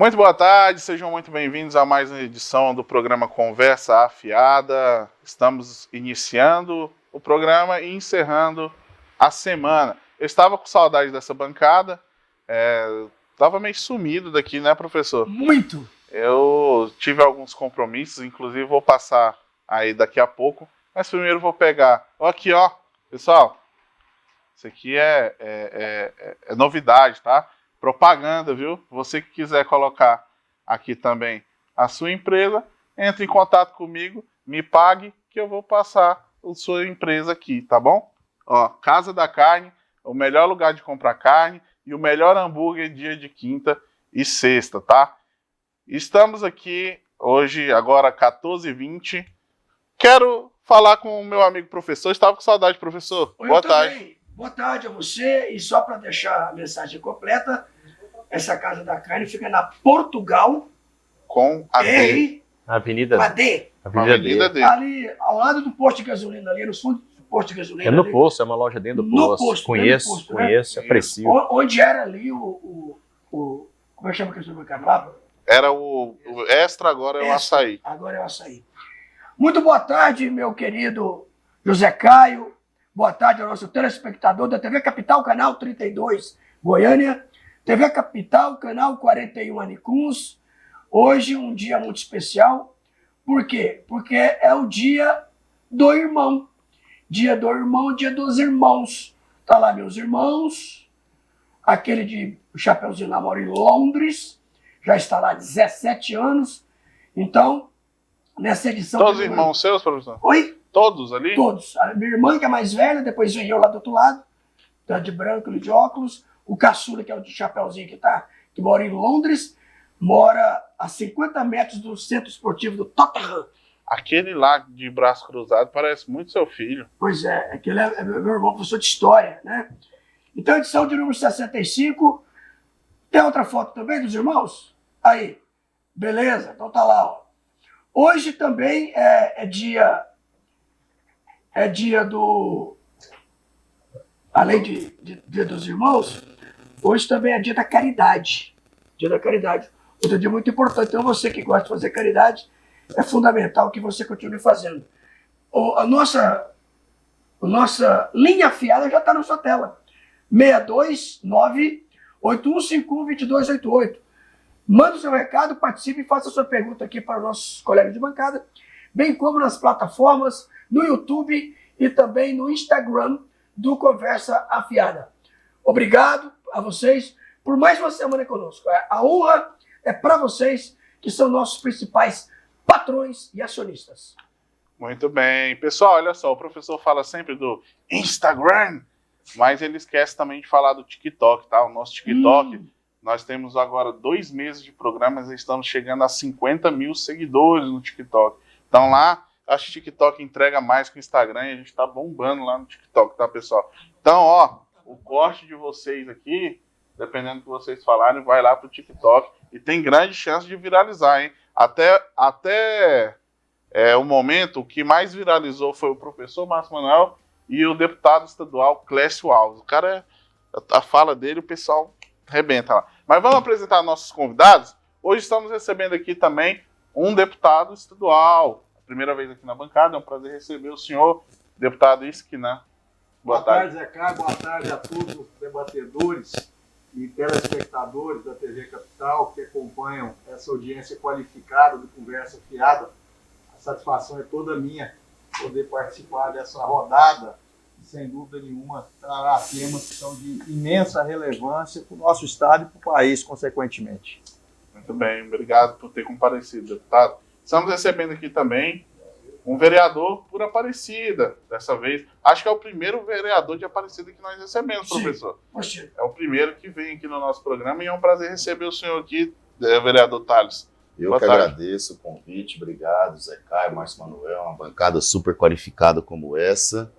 Muito boa tarde, sejam muito bem-vindos a mais uma edição do programa Conversa Afiada. Estamos iniciando o programa e encerrando a semana. Eu estava com saudade dessa bancada, estava meio sumido daqui, né, professor? Muito! Eu tive alguns compromissos, inclusive vou passar aí daqui a pouco, mas primeiro vou pegar. Aqui, ó, pessoal, isso aqui é novidade, tá? Propaganda, viu? Você que quiser colocar aqui também a sua empresa, entre em contato comigo, me pague que eu vou passar a sua empresa aqui, tá bom? Ó, Casa da Carne, o melhor lugar de comprar carne e o melhor hambúrguer dia de quinta e sexta, tá? Estamos aqui hoje, agora 14h20. Quero falar com o meu amigo professor. Estava com saudade, professor. Boa tarde. Boa tarde a você. E só para deixar a mensagem completa, essa Casa da Carne fica na Portugal. Com a D. Avenida D. Avenida D. Ali ao lado do posto de gasolina, ali no fundo do posto de gasolina. É no posto, é uma loja dentro do posto. Conheço, aprecio. Onde era ali como é que chama aquele supermercado lá? Era o Extra, agora é o Açaí. Agora é o Açaí. Muito boa tarde, meu querido José Caio. Boa tarde ao nosso telespectador da TV Capital, canal 32, Goiânia. TV Capital, canal 41, Anicuns. Hoje um dia muito especial. Por quê? Porque é o dia do irmão. Dia do irmão, dia dos irmãos. Tá lá meus irmãos. Aquele de Chapeuzinho lá mora em Londres. Já está lá há 17 anos. Então, nessa edição... Todos irmãos seus, professor? Oi? Todos ali? Todos. A minha irmã, que é mais velha, depois vem eu lá do outro lado. Tá de branco e de óculos. O caçula, que é o de Chapeuzinho, que mora em Londres, mora a 50 metros do centro esportivo do Tottenham. Aquele lá de braço cruzado parece muito seu filho. Pois é, aquele é meu irmão, professor de história, né? Então, edição de número 65. Tem outra foto também dos irmãos? Aí. Beleza, então tá lá, ó. Hoje também é dia do... Além de dia dos irmãos, hoje também é dia da caridade. Dia da caridade. Outro dia muito importante. Então, você que gosta de fazer caridade, é fundamental que você continue fazendo. A nossa linha afiada já está na sua tela. 629-8151-2288. Manda o seu recado, participe e faça a sua pergunta aqui para os nossos colegas de bancada, bem como nas plataformas, no YouTube e também no Instagram do Conversa Afiada. Obrigado a vocês por mais uma semana conosco. A honra é para vocês, que são nossos principais patrões e acionistas. Muito bem. Pessoal, olha só, o professor fala sempre do Instagram, mas ele esquece também de falar do TikTok, tá? O nosso TikTok, nós temos agora 2 meses de programa, e estamos chegando a 50 mil seguidores no TikTok. Então lá, acho que o TikTok entrega mais que o Instagram e a gente está bombando lá no TikTok, tá, pessoal? Então, ó, o corte de vocês aqui, dependendo do que vocês falarem, vai lá pro TikTok e tem grande chance de viralizar, hein? Até o momento, o que mais viralizou foi o professor Márcio Manuel e o deputado estadual Clécio Alves. O cara, a fala dele, o pessoal arrebenta lá. Mas vamos apresentar nossos convidados. Hoje estamos recebendo aqui também um deputado estadual. Primeira vez aqui na bancada, é um prazer receber o senhor, deputado Isquinan. Boa tarde, Zé Caio. Boa tarde a todos os debatedores e telespectadores da TV Capital que acompanham essa audiência qualificada do Conversa Fiada. A satisfação é toda minha poder participar dessa rodada e, sem dúvida nenhuma, trará temas que são de imensa relevância para o nosso Estado e para o país, consequentemente. Muito bem, obrigado por ter comparecido, deputado. Estamos recebendo aqui também um vereador por Aparecida, dessa vez. Acho que é o primeiro vereador de Aparecida que nós recebemos, professor. Sim. É o primeiro que vem aqui no nosso programa e é um prazer receber o senhor aqui, vereador Thales. Eu que agradeço o convite, obrigado, Zé Caio, Márcio Manuel, uma bancada super qualificada como essa.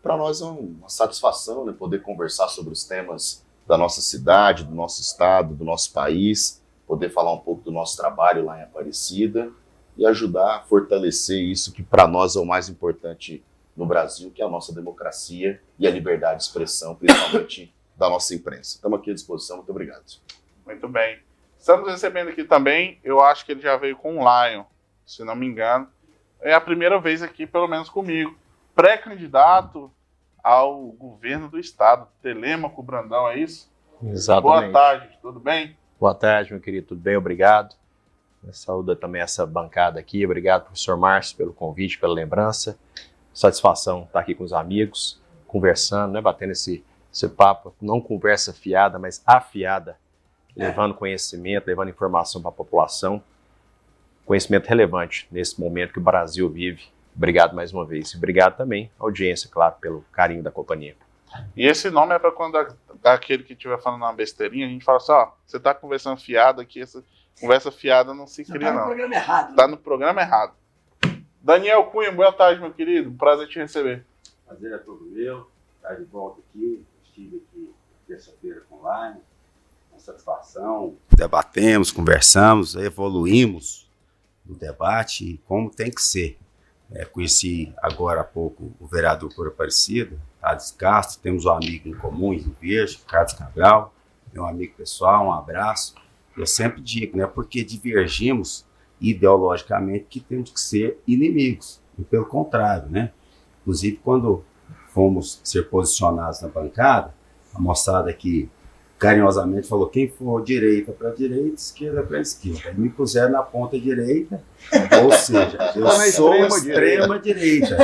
Para nós é uma satisfação, né, poder conversar sobre os temas da nossa cidade, do nosso estado, do nosso país, poder falar um pouco do nosso trabalho lá em Aparecida e ajudar a fortalecer isso que para nós é o mais importante no Brasil, que é a nossa democracia e a liberdade de expressão, principalmente da nossa imprensa. Estamos aqui à disposição, muito obrigado. Muito bem. Estamos recebendo aqui também, eu acho que ele já veio com o Lion, se não me engano. É a primeira vez aqui, pelo menos comigo, pré-candidato ao governo do estado, Telêmaco Brandão, é isso? Exatamente. Boa tarde, tudo bem? Boa tarde, meu querido, tudo bem? Obrigado. Saúdo também essa bancada aqui. Obrigado, professor Márcio, pelo convite, pela lembrança. Satisfação estar aqui com os amigos, conversando, né, batendo esse papo, não conversa fiada, mas afiada, levando conhecimento, levando informação para a população. Conhecimento relevante nesse momento que o Brasil vive. Obrigado mais uma vez. E obrigado também à audiência, claro, pelo carinho da companhia. E esse nome é para quando aquele que estiver falando uma besteirinha, a gente fala assim, ó, você está conversando fiada aqui, essa conversa fiada não se cria, não. Tá no programa errado. Tá no programa errado. Daniel Cunha, boa tarde, meu querido. Prazer te receber. Prazer é todo meu. Estar de volta aqui. Estive aqui terça-feira com o Lion. Uma satisfação. Debatemos, conversamos, evoluímos no debate como tem que ser. Conheci agora há pouco o vereador por Aparecida, Thales Castro. Temos um amigo em comum em Rio Verde, Carlos Cabral. Meu amigo pessoal, um abraço. Eu sempre digo, né, porque divergimos ideologicamente que temos que ser inimigos, e pelo contrário, né? Inclusive, quando fomos ser posicionados na bancada, a moçada aqui carinhosamente falou, quem for direita para direita, esquerda para esquerda. Aí me puseram na ponta direita, ou seja, eu sou extrema direita.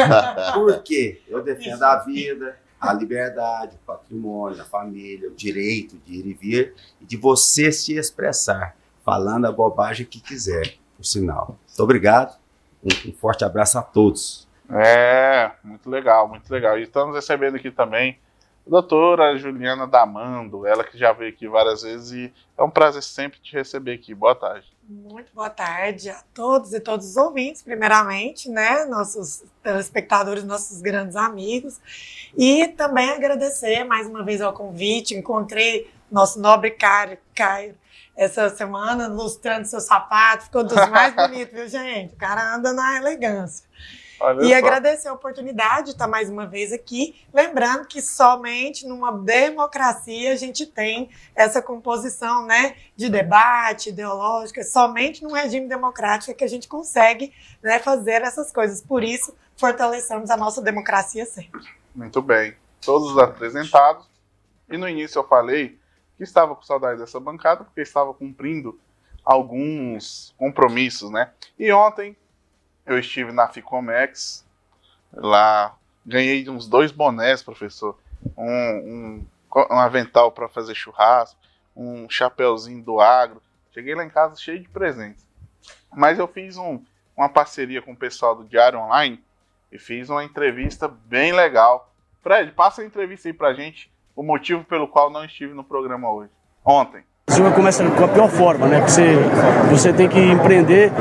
Por quê? Eu defendo a vida, a liberdade, o patrimônio, a família, o direito de ir e vir, e de você se expressar, falando a bobagem que quiser, por sinal. Muito obrigado, um forte abraço a todos. Muito legal, muito legal. E estamos recebendo aqui também a doutora Juliana Damando, ela que já veio aqui várias vezes e é um prazer sempre te receber aqui. Boa tarde. Muito boa tarde a todos e todos os ouvintes, primeiramente, né, nossos telespectadores, nossos grandes amigos, e também agradecer mais uma vez ao convite. Encontrei nosso nobre Caio essa semana, lustrando seu sapato, ficou dos mais bonitos, viu, gente? O cara anda na elegância. E agradecer a oportunidade de estar mais uma vez aqui, lembrando que somente numa democracia a gente tem essa composição, né, de debate ideológico, somente num regime democrático é que a gente consegue, né, fazer essas coisas. Por isso, fortalecemos a nossa democracia sempre. Muito bem. Todos os apresentados. E no início eu falei que estava com saudade dessa bancada, porque estava cumprindo alguns compromissos, né? E ontem eu estive na Ficomex, lá ganhei uns 2 bonés, professor, um avental para fazer churrasco, um chapeuzinho do agro. Cheguei lá em casa cheio de presentes. Mas eu fiz uma parceria com o pessoal do Diário Online e fiz uma entrevista bem legal. Fred, passa a entrevista aí pra gente, o motivo pelo qual não estive no programa hoje. Ontem. O senhor começa com a pior forma, né? Você tem que empreender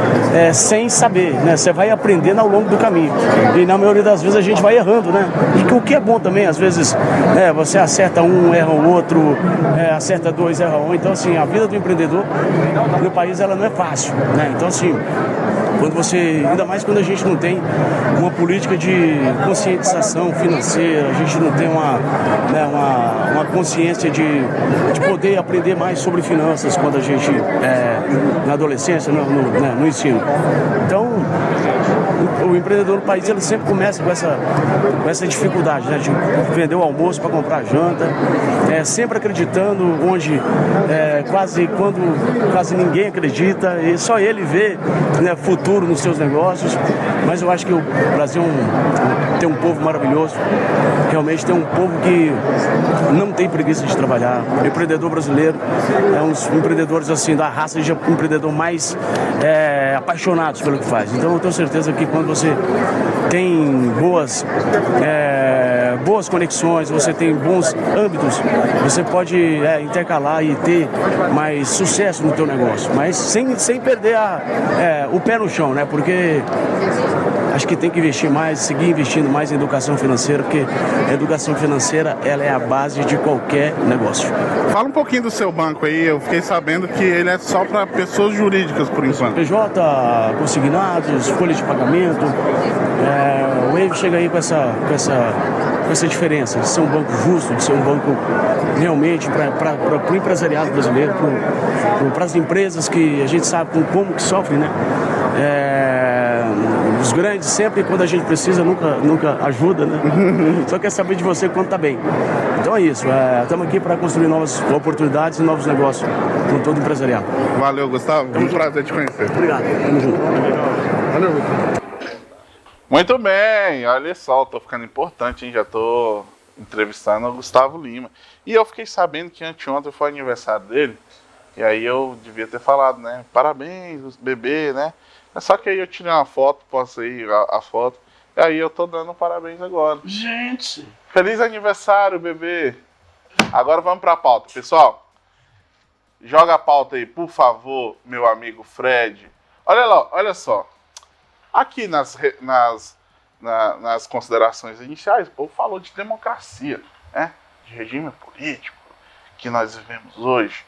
sem saber, né? Você vai aprendendo ao longo do caminho. E na maioria das vezes a gente vai errando, né? E o que é bom também, às vezes, você acerta um, erra o outro, acerta 2, erra um. Então, assim, a vida do empreendedor no país, ela não é fácil, né? Então, assim, ainda mais quando a gente não tem uma política de conscientização financeira, a gente não tem uma consciência de poder aprender mais sobre finanças quando a gente na adolescência, no ensino. Então, o empreendedor no país, ele sempre começa com essa dificuldade, né, de vender o almoço para comprar janta, sempre acreditando onde quase ninguém acredita, e só ele vê, né, futuro nos seus negócios. Mas eu acho que o Brasil tem um povo maravilhoso, realmente tem um povo que não tem preguiça de trabalhar. O empreendedor brasileiro é um dos empreendedores assim, da raça de empreendedor mais apaixonados pelo que faz. Então eu tenho certeza que quando você tem boas conexões, você tem bons âmbitos, você pode intercalar e ter mais sucesso no teu negócio, mas sem perder o pé no chão, né? Porque acho que tem que investir mais, seguir investindo mais em educação financeira, porque a educação financeira, ela é a base de qualquer negócio. Fala um pouquinho do seu banco aí, eu fiquei sabendo que ele é só para pessoas jurídicas, por enquanto. PJ, consignados, folha de pagamento, o Wave chega aí com essa com essa diferença de ser um banco justo, de ser um banco realmente para o empresariado brasileiro, para as empresas que a gente sabe como que sofrem, né? Os grandes sempre, quando a gente precisa, nunca ajuda, né? Só quer saber de você quando tá bem. Então é isso, estamos aqui para construir novas oportunidades e novos negócios com todo o empresariado. Valeu, Gustavo. Foi um prazer te conhecer. Obrigado, tamo junto. Valeu. Muito bem, olha só, tô ficando importante, hein? Já tô entrevistando o Gustavo Lima. E eu fiquei sabendo que anteontem foi aniversário dele, e aí eu devia ter falado, né? Parabéns, bebê, né? Só que aí eu tirei uma foto, posso ir a foto, e aí eu tô dando parabéns agora. Gente! Feliz aniversário, bebê! Agora vamos pra pauta. Pessoal, joga a pauta aí, por favor, meu amigo Fred. Olha lá, olha só. Aqui nas considerações iniciais, o povo falou de democracia, né? De regime político que nós vivemos hoje.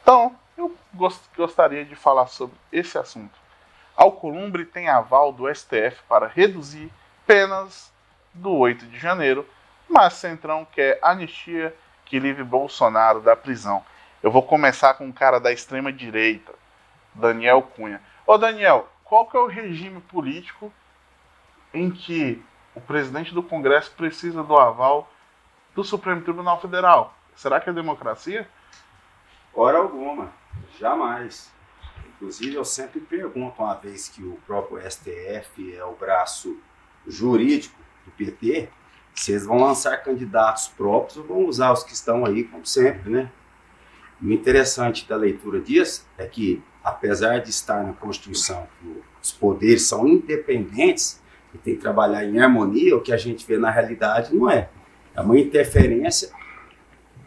Então, eu gostaria de falar sobre esse assunto. Alcolumbre tem aval do STF para reduzir penas do 8 de janeiro, mas Centrão quer anistia que livre Bolsonaro da prisão. Eu vou começar com um cara da extrema-direita, Daniel Cunha. Ô Daniel, qual que é o regime político em que o presidente do Congresso precisa do aval do Supremo Tribunal Federal? Será que é democracia? Hora alguma, jamais. Inclusive, eu sempre pergunto, uma vez que o próprio STF é o braço jurídico do PT, se eles vão lançar candidatos próprios ou vão usar os que estão aí, como sempre, né? E o interessante da leitura disso é que, apesar de estar na Constituição que os poderes são independentes e tem que trabalhar em harmonia, o que a gente vê na realidade não é. É uma interferência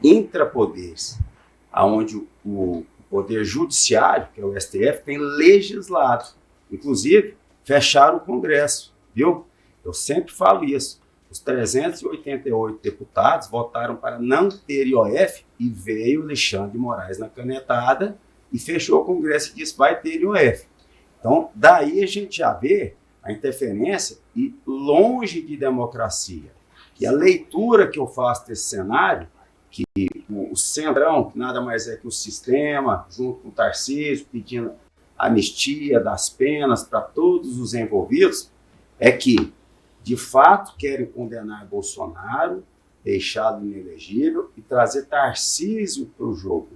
intrapoderes, onde o Poder Judiciário, que é o STF, tem legislado. Inclusive, fecharam o Congresso, viu? Eu sempre falo isso. Os 388 deputados votaram para não ter IOF e veio Alexandre de Moraes na canetada e fechou o Congresso e disse vai ter IOF. Então, daí a gente já vê a interferência e longe de democracia. E a leitura que eu faço desse cenário, que o Centrão, que nada mais é que o sistema, junto com o Tarcísio, pedindo anistia das penas para todos os envolvidos, é que, de fato, querem condenar Bolsonaro, deixá-lo inelegível e trazer Tarcísio para o jogo.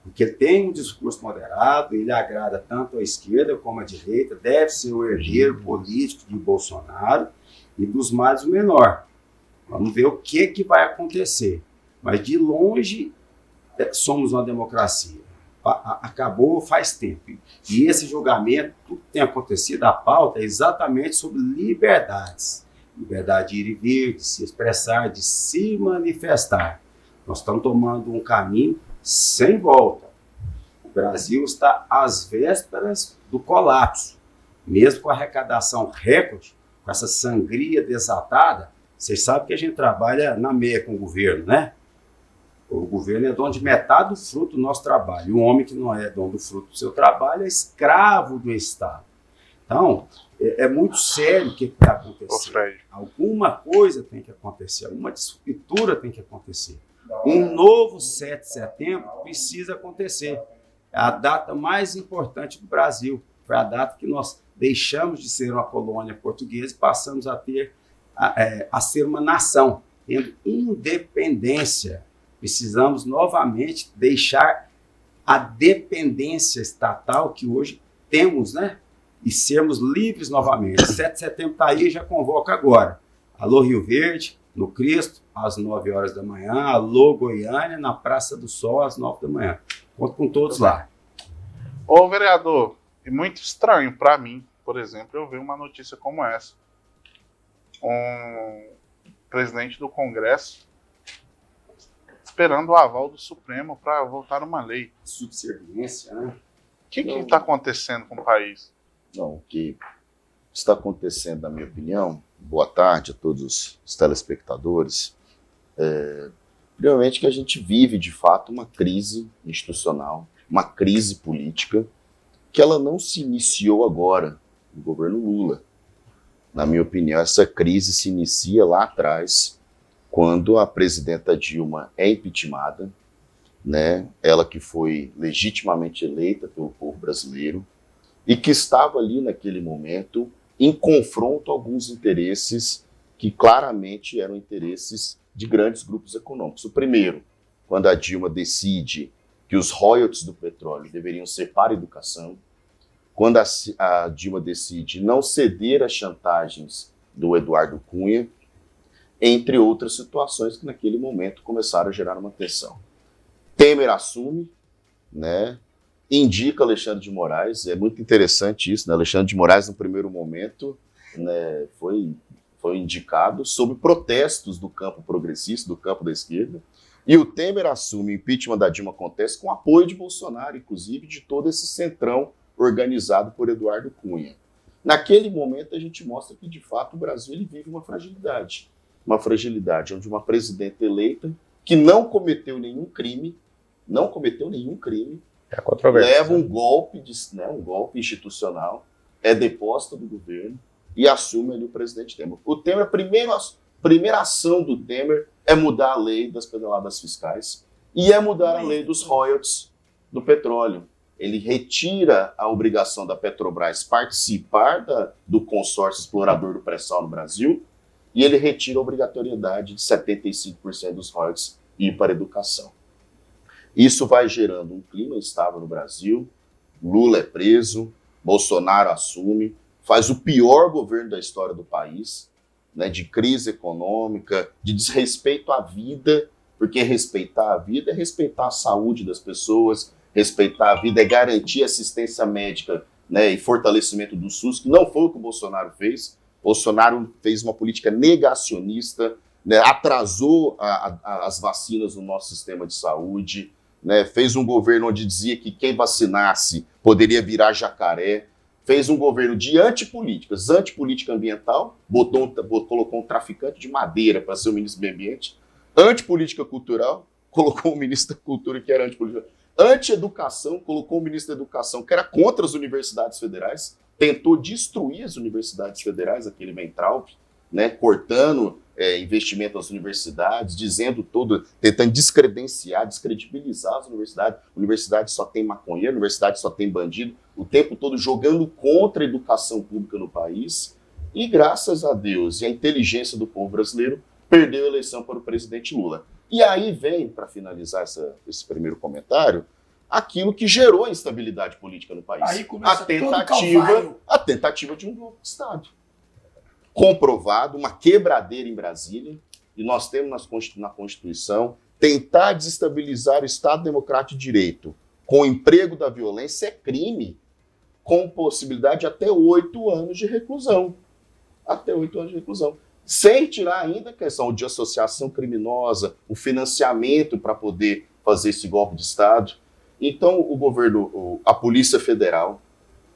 Porque ele tem um discurso moderado, ele agrada tanto à esquerda como à direita, deve ser o herdeiro político de Bolsonaro e dos males o menor. Vamos ver o que vai acontecer. Mas de longe somos uma democracia. Acabou faz tempo. E esse julgamento, tudo que tem acontecido, a pauta é exatamente sobre liberdades. Liberdade de ir e vir, de se expressar, de se manifestar. Nós estamos tomando um caminho sem volta. O Brasil está às vésperas do colapso. Mesmo com a arrecadação recorde, com essa sangria desatada, vocês sabem que a gente trabalha na meia com o governo, né? O governo é dono de metade do fruto do nosso trabalho. E o homem que não é dono do fruto do seu trabalho é escravo do Estado. Então, é muito sério o que está acontecendo. Alguma coisa tem que acontecer, alguma disruptura tem que acontecer. Um novo 7 de setembro precisa acontecer. É a data mais importante do Brasil. Foi a data que nós deixamos de ser uma colônia portuguesa e passamos a ser uma nação, tendo independência. Precisamos novamente deixar a dependência estatal que hoje temos, né? E sermos livres novamente. 7 de setembro está aí, já convoca agora. Alô Rio Verde, no Cristo, às 9 horas da manhã. Alô Goiânia, na Praça do Sol, às 9 da manhã. Conto com todos lá. Ô vereador, é muito estranho para mim, por exemplo, eu ver uma notícia como essa. Um presidente do Congresso esperando o aval do Supremo para votar uma lei. Subserviência, né? O que está acontecendo com o país? Não, o que está acontecendo, na minha opinião, boa tarde a todos os telespectadores, primeiramente que a gente vive, de fato, uma crise institucional, uma crise política, que ela não se iniciou agora, no governo Lula. Na minha opinião, essa crise se inicia lá atrás, quando a presidenta Dilma é impeachmentada, né? Ela que foi legitimamente eleita pelo povo brasileiro e que estava ali naquele momento em confronto a alguns interesses que claramente eram interesses de grandes grupos econômicos. O primeiro, quando a Dilma decide que os royalties do petróleo deveriam ser para a educação, quando a Dilma decide não ceder às chantagens do Eduardo Cunha, entre outras situações que naquele momento começaram a gerar uma tensão. Temer assume, né, indica Alexandre de Moraes, é muito interessante isso, né, Alexandre de Moraes no primeiro momento, né, foi indicado sob protestos do campo progressista, do campo da esquerda, e o Temer assume, o impeachment da Dilma acontece com apoio de Bolsonaro, inclusive de todo esse centrão organizado por Eduardo Cunha. Naquele momento a gente mostra que de fato o Brasil ele vive uma fragilidade onde uma presidenta eleita que não cometeu nenhum crime, leva um golpe, um golpe institucional, é deposta do governo e assume ali o presidente Temer. O Temer, a primeira ação do Temer é mudar a lei das pedaladas fiscais e é mudar a lei dos royalties do petróleo. Ele retira a obrigação da Petrobras participar do consórcio explorador do pré-sal no Brasil e ele retira a obrigatoriedade de 75% dos royalties ir para a educação. Isso vai gerando um clima instável no Brasil, Lula é preso, Bolsonaro assume, faz o pior governo da história do país, né, de crise econômica, de desrespeito à vida, porque respeitar a vida é respeitar a saúde das pessoas, respeitar a vida é garantir assistência médica, né, e fortalecimento do SUS, que não foi o que o Bolsonaro fez. Bolsonaro fez uma política negacionista, né, atrasou as vacinas no nosso sistema de saúde, né, fez um governo onde dizia que quem vacinasse poderia virar jacaré, fez um governo de antipolítica ambiental, colocou um traficante de madeira para ser o ministro do Meio Ambiente, antipolítica cultural, colocou um ministro da Cultura que era antipolítica, anti-educação, colocou um ministro da Educação que era contra as universidades federais, tentou destruir as universidades federais, aquele Weintraub, né, cortando investimento nas universidades, tentando descredibilizar as universidades. A universidade só tem maconheiro, a universidade só tem bandido, o tempo todo jogando contra a educação pública no país. E graças a Deus e a inteligência do povo brasileiro, perdeu a eleição para o presidente Lula. E aí vem, para finalizar esse primeiro comentário, aquilo que gerou a instabilidade política no país. Aí começa a tentativa de um golpe de Estado. Comprovado, uma quebradeira em Brasília, e nós temos na Constituição, tentar desestabilizar o Estado Democrático de Direito com o emprego da violência é crime, com possibilidade de até 8 anos de reclusão. Até 8 anos de reclusão. Sem tirar ainda a questão de associação criminosa, o financiamento para poder fazer esse golpe de Estado. Então, o governo, a Polícia Federal,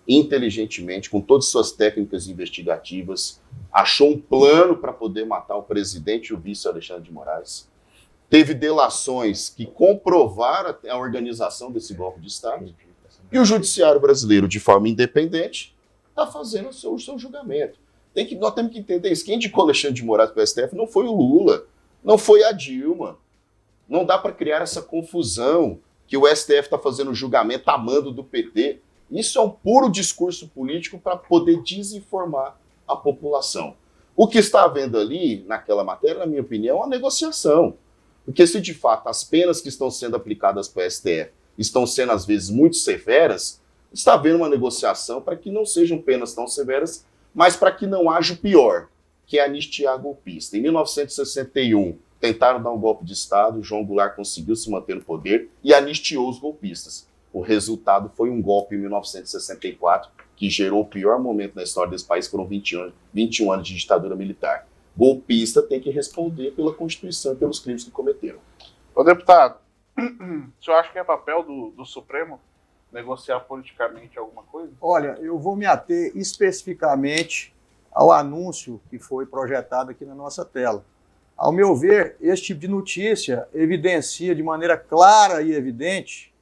inteligentemente, com todas as suas técnicas investigativas, achou um plano para poder matar o presidente e o vice Alexandre de Moraes. Teve delações que comprovaram a organização desse golpe de Estado. E o judiciário brasileiro, de forma independente, está fazendo o seu julgamento. Nós temos que entender isso. Quem indicou Alexandre de Moraes para o STF não foi o Lula, não foi a Dilma. Não dá para criar essa confusão que o STF está fazendo julgamento a mando do PT. Isso é um puro discurso político para poder desinformar a população. O que está havendo ali, naquela matéria, na minha opinião, é uma negociação. Porque se de fato as penas que estão sendo aplicadas para o STF estão sendo, às vezes, muito severas, está havendo uma negociação para que não sejam penas tão severas, mas para que não haja o pior, que é anistiar golpista. Em 1961, tentaram dar um golpe de Estado, João Goulart conseguiu se manter no poder e anistiou os golpistas. O resultado foi um golpe em 1964, que gerou o pior momento na história desse país, foram 21 anos de ditadura militar. Golpista tem que responder pela Constituição e pelos crimes que cometeram. Ô deputado, o senhor acha que é papel do Supremo negociar politicamente alguma coisa? Olha, eu vou me ater especificamente ao anúncio que foi projetado aqui na nossa tela. Ao meu ver, esse tipo de notícia evidencia de maneira clara e evidente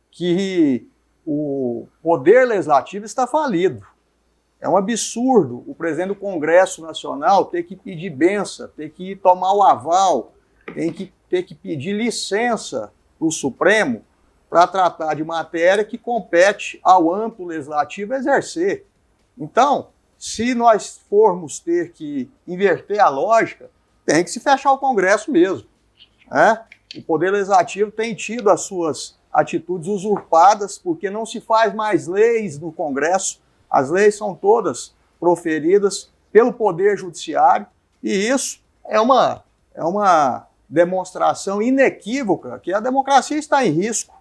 que o poder legislativo está falido. É um absurdo o presidente do Congresso Nacional ter que pedir benção, ter que tomar o aval, ter que pedir licença para o Supremo para tratar de matéria que compete ao amplo legislativo exercer. Então, se nós formos ter que inverter a lógica, tem que se fechar o Congresso mesmo, né? O Poder Legislativo tem tido as suas atitudes usurpadas porque não se faz mais leis no Congresso. As leis são todas proferidas pelo Poder Judiciário e isso é uma demonstração inequívoca que a democracia está em risco.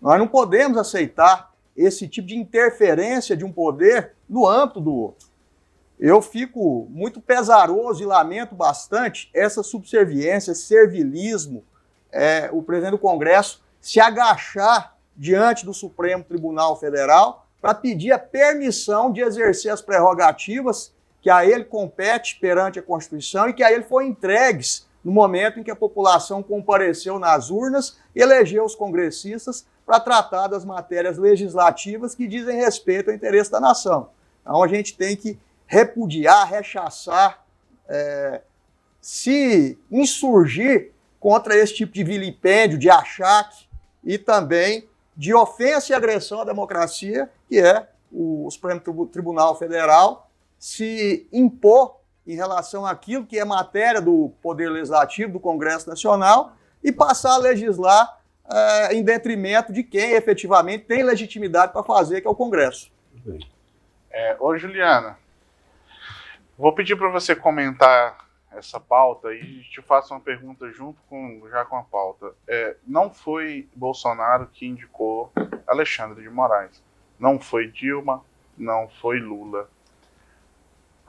Nós não podemos aceitar esse tipo de interferência de um poder no âmbito do outro. Eu fico muito pesaroso e lamento bastante essa subserviência, esse servilismo, o presidente do Congresso se agachar diante do Supremo Tribunal Federal para pedir a permissão de exercer as prerrogativas que a ele compete perante a Constituição e que a ele foram entregues no momento em que a população compareceu nas urnas e elegeu os congressistas para tratar das matérias legislativas que dizem respeito ao interesse da nação. Então a gente tem que repudiar, rechaçar, se insurgir contra esse tipo de vilipêndio, de achaque e também de ofensa e agressão à democracia, que é o Supremo Tribunal Federal se impor em relação àquilo que é matéria do Poder Legislativo, do Congresso Nacional, e passar a legislar em detrimento de quem efetivamente tem legitimidade para fazer, que é o Congresso. Ô, Juliana, vou pedir para você comentar essa pauta e te faço uma pergunta junto já com a pauta. Não foi Bolsonaro que indicou Alexandre de Moraes. Não foi Dilma, não foi Lula.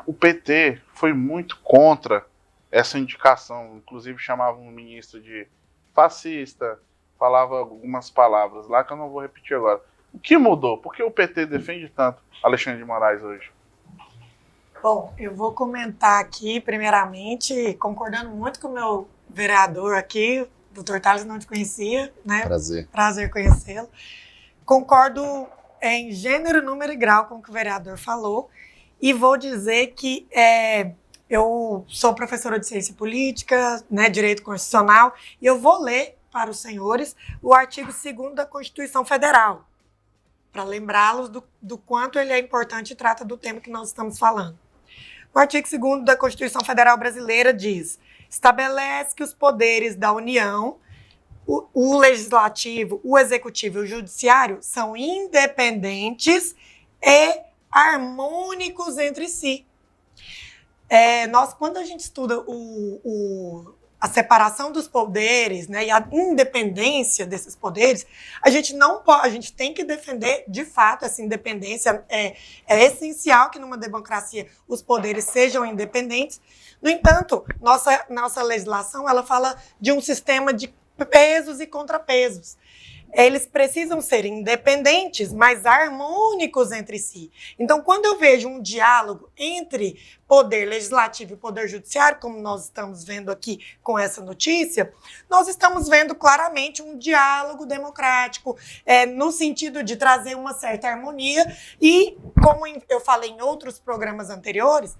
O PT foi muito contra essa indicação, inclusive chamava um ministro de fascista, falava algumas palavras lá que eu não vou repetir agora. O que mudou? Por que o PT defende tanto Alexandre de Moraes hoje? Bom, eu vou comentar aqui, primeiramente, concordando muito com o meu vereador aqui, doutor Thales, não te conhecia, né? Prazer conhecê-lo. Concordo em gênero, número e grau com o que o vereador falou. E vou dizer que eu sou professora de ciência política, né, direito constitucional, e eu vou ler para os senhores o artigo 2º da Constituição Federal, para lembrá-los do quanto ele é importante e trata do tema que nós estamos falando. O artigo 2º da Constituição Federal Brasileira diz: estabelece que os poderes da União, o Legislativo, o Executivo e o Judiciário, são independentes e harmônicos entre si. Quando a gente estuda a separação dos poderes, né, e a independência desses poderes, a gente tem que defender, de fato, essa independência. É essencial que numa democracia os poderes sejam independentes. No entanto, nossa legislação ela fala de um sistema de pesos e contrapesos. Eles precisam ser independentes, mas harmônicos entre si. Então, quando eu vejo um diálogo entre poder legislativo e poder judiciário, como nós estamos vendo aqui com essa notícia, nós estamos vendo claramente um diálogo democrático, no sentido de trazer uma certa harmonia e, como eu falei em outros programas anteriores,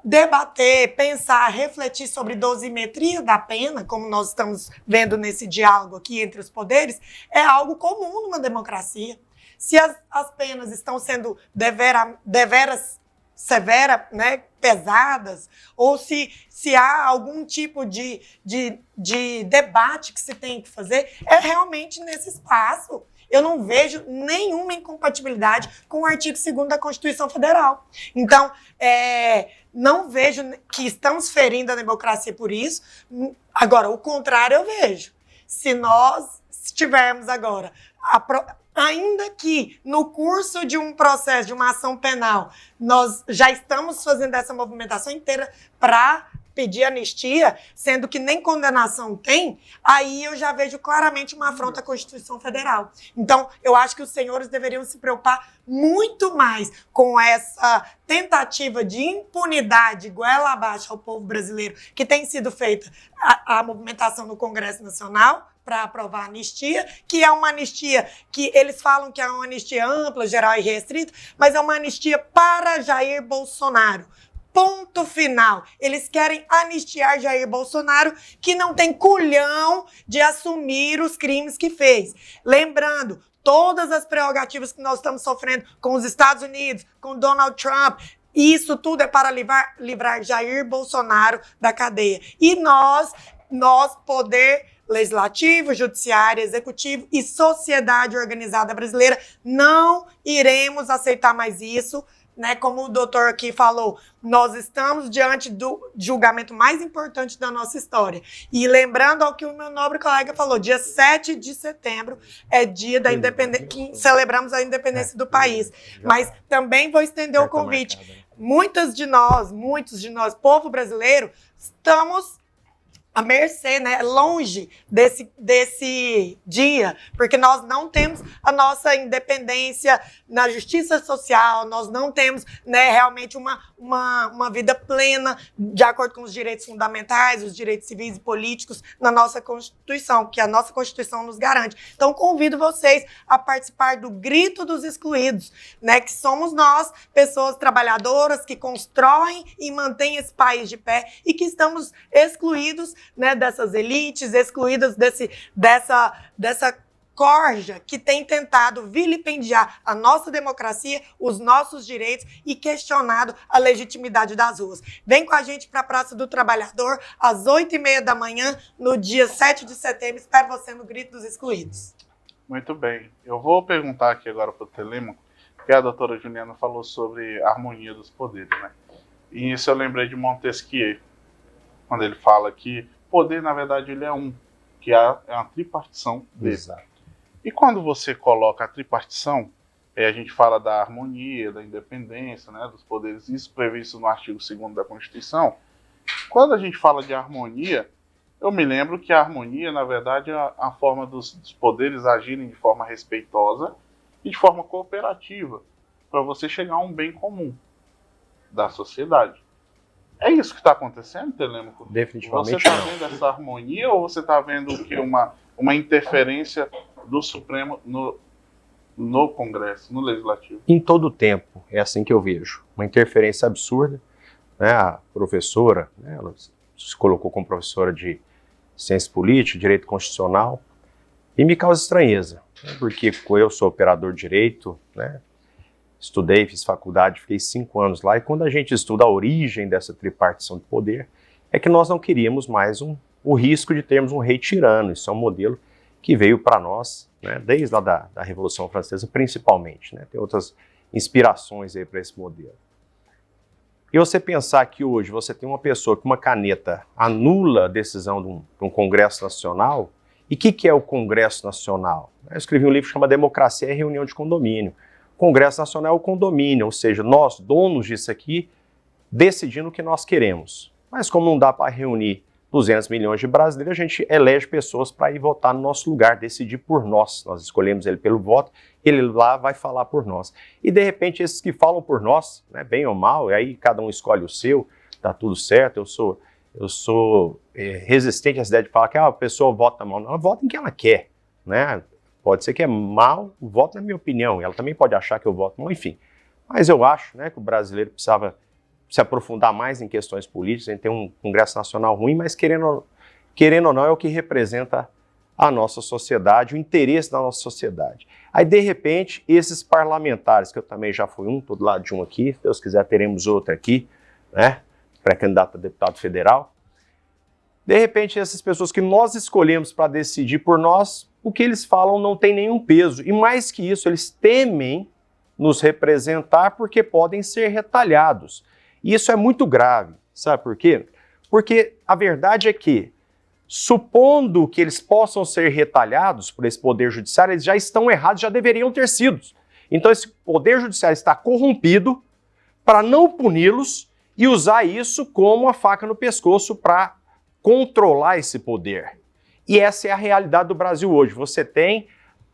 debater, pensar, refletir sobre dosimetria da pena, como nós estamos vendo nesse diálogo aqui entre os poderes, é algo comum numa democracia. Se as penas estão sendo deveras severas, né, pesadas, ou se há algum tipo de debate que se tem que fazer, é realmente nesse espaço. Eu não vejo nenhuma incompatibilidade com o artigo 2º da Constituição Federal. Então, não vejo que estamos ferindo a democracia por isso. Agora, o contrário eu vejo. Se nós estivermos agora, ainda que no curso de um processo, de uma ação penal, nós já estamos fazendo essa movimentação inteira para pedir anistia, sendo que nem condenação tem, aí eu já vejo claramente uma afronta à Constituição Federal. Então, eu acho que os senhores deveriam se preocupar muito mais com essa tentativa de impunidade goela abaixo ao povo brasileiro que tem sido feita a movimentação no Congresso Nacional, aprovar a anistia, que é uma anistia que eles falam que é uma anistia ampla, geral e restrita, mas é uma anistia para Jair Bolsonaro. Ponto final. Eles querem anistiar Jair Bolsonaro, que não tem culhão de assumir os crimes que fez. Lembrando, todas as prerrogativas que nós estamos sofrendo com os Estados Unidos, com Donald Trump, isso tudo é para livrar Jair Bolsonaro da cadeia. E nós, poder legislativo, judiciário, executivo e sociedade organizada brasileira, não iremos aceitar mais isso. Né, como o doutor aqui falou, nós estamos diante do julgamento mais importante da nossa história. E lembrando ao que o meu nobre colega falou, dia 7 de setembro é dia da independência, que celebramos a independência do país. Mas também vou estender o convite. Muitos de nós, povo brasileiro, estamos à mercê, né, longe desse dia, porque nós não temos a nossa independência na justiça social, nós não temos, né, realmente uma vida plena de acordo com os direitos fundamentais, os direitos civis e políticos na nossa Constituição, que a nossa Constituição nos garante. Então, convido vocês a participar do Grito dos Excluídos, né, que somos nós, pessoas trabalhadoras que constroem e mantêm esse país de pé e que estamos excluídos, né, dessas elites, excluídas dessa corja que tem tentado vilipendiar a nossa democracia, os nossos direitos e questionado a legitimidade das ruas. Vem com a gente para a Praça do Trabalhador às 8h30 da manhã, no dia 7 de setembro. Espero você no Grito dos Excluídos. Muito bem. Eu vou perguntar aqui agora para o Telêmaco, porque a doutora Juliana falou sobre a harmonia dos poderes, né? E isso eu lembrei de Montesquieu, quando ele fala que poder, na verdade, ele é um, que é uma tripartição dele. Exato. E quando você coloca a tripartição, a gente fala da harmonia, da independência, né, dos poderes, isso previsto no artigo 2º da Constituição. Quando a gente fala de harmonia, eu me lembro que a harmonia, na verdade, é a forma dos poderes agirem de forma respeitosa e de forma cooperativa, para você chegar a um bem comum da sociedade. É isso que está acontecendo, Telêmaco? Definitivamente você está não. vendo essa harmonia ou você está vendo o que uma interferência do Supremo no Congresso, no Legislativo? Em todo o tempo, é assim que eu vejo. Uma interferência absurda. Né? A professora, né, ela se colocou como professora de Ciência Política, Direito Constitucional, e me causa estranheza, né? Porque eu sou operador de Direito, né? Estudei, fiz faculdade, fiquei 5 anos lá, e quando a gente estuda a origem dessa tripartição de poder, é que nós não queríamos mais o risco de termos um rei tirano. Isso é um modelo que veio para nós, né, desde lá da Revolução Francesa, principalmente, né? Tem outras inspirações aí para esse modelo. E você pensar que hoje você tem uma pessoa que uma caneta anula a decisão de um Congresso Nacional, e o que é o Congresso Nacional? Eu escrevi um livro que chama Democracia e Reunião de Condomínio. Congresso Nacional é o condomínio, ou seja, nós, donos disso aqui, decidindo o que nós queremos. Mas como não dá para reunir 200 milhões de brasileiros, a gente elege pessoas para ir votar no nosso lugar, decidir por nós. Nós escolhemos ele pelo voto, ele lá vai falar por nós. E de repente esses que falam por nós, né, bem ou mal, e aí cada um escolhe o seu, tá tudo certo, eu sou resistente a essa ideia de falar que a pessoa vota mal. Não, ela vota em quem ela quer, né? Pode ser que é mal, o voto na minha opinião, ela também pode achar que eu voto mal, enfim. Mas eu acho, né, que o brasileiro precisava se aprofundar mais em questões políticas, a gente tem um Congresso Nacional ruim, mas querendo ou não é o que representa a nossa sociedade, o interesse da nossa sociedade. Aí, de repente, esses parlamentares, que eu também já fui tô do lado de um aqui, se Deus quiser teremos outro aqui, né, pré-candidato a deputado federal. De repente, essas pessoas que nós escolhemos para decidir por nós, o que eles falam não tem nenhum peso. E mais que isso, eles temem nos representar porque podem ser retalhados. E isso é muito grave. Sabe por quê? Porque a verdade é que, supondo que eles possam ser retalhados por esse poder judiciário, eles já estão errados, já deveriam ter sido. Então esse poder judiciário está corrompido para não puni-los e usar isso como a faca no pescoço para controlar esse poder. E essa é a realidade do Brasil hoje. Você tem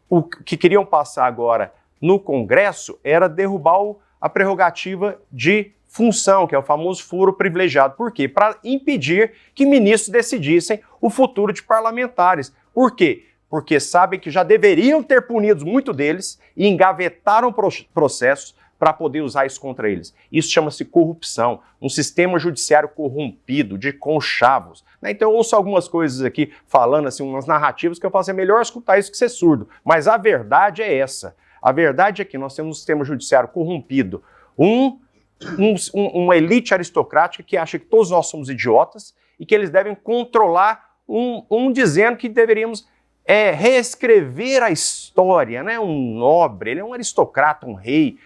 o que queriam passar agora no Congresso era derrubar a prerrogativa de função, que é o famoso foro privilegiado. Por quê? Para impedir que ministros decidissem o futuro de parlamentares. Por quê? Porque sabem que já deveriam ter punido muito deles e engavetaram processos para poder usar isso contra eles. Isso chama-se corrupção, um sistema judiciário corrompido, de conchavos. Né? Então eu ouço algumas coisas aqui falando assim, umas narrativas que eu falo assim, é melhor escutar isso que ser surdo. Mas a verdade é essa. A verdade é que nós temos um sistema judiciário corrompido, uma elite aristocrática que acha que todos nós somos idiotas e que eles devem controlar dizendo que deveríamos reescrever a história, né? Um nobre, ele é um aristocrata, um rei,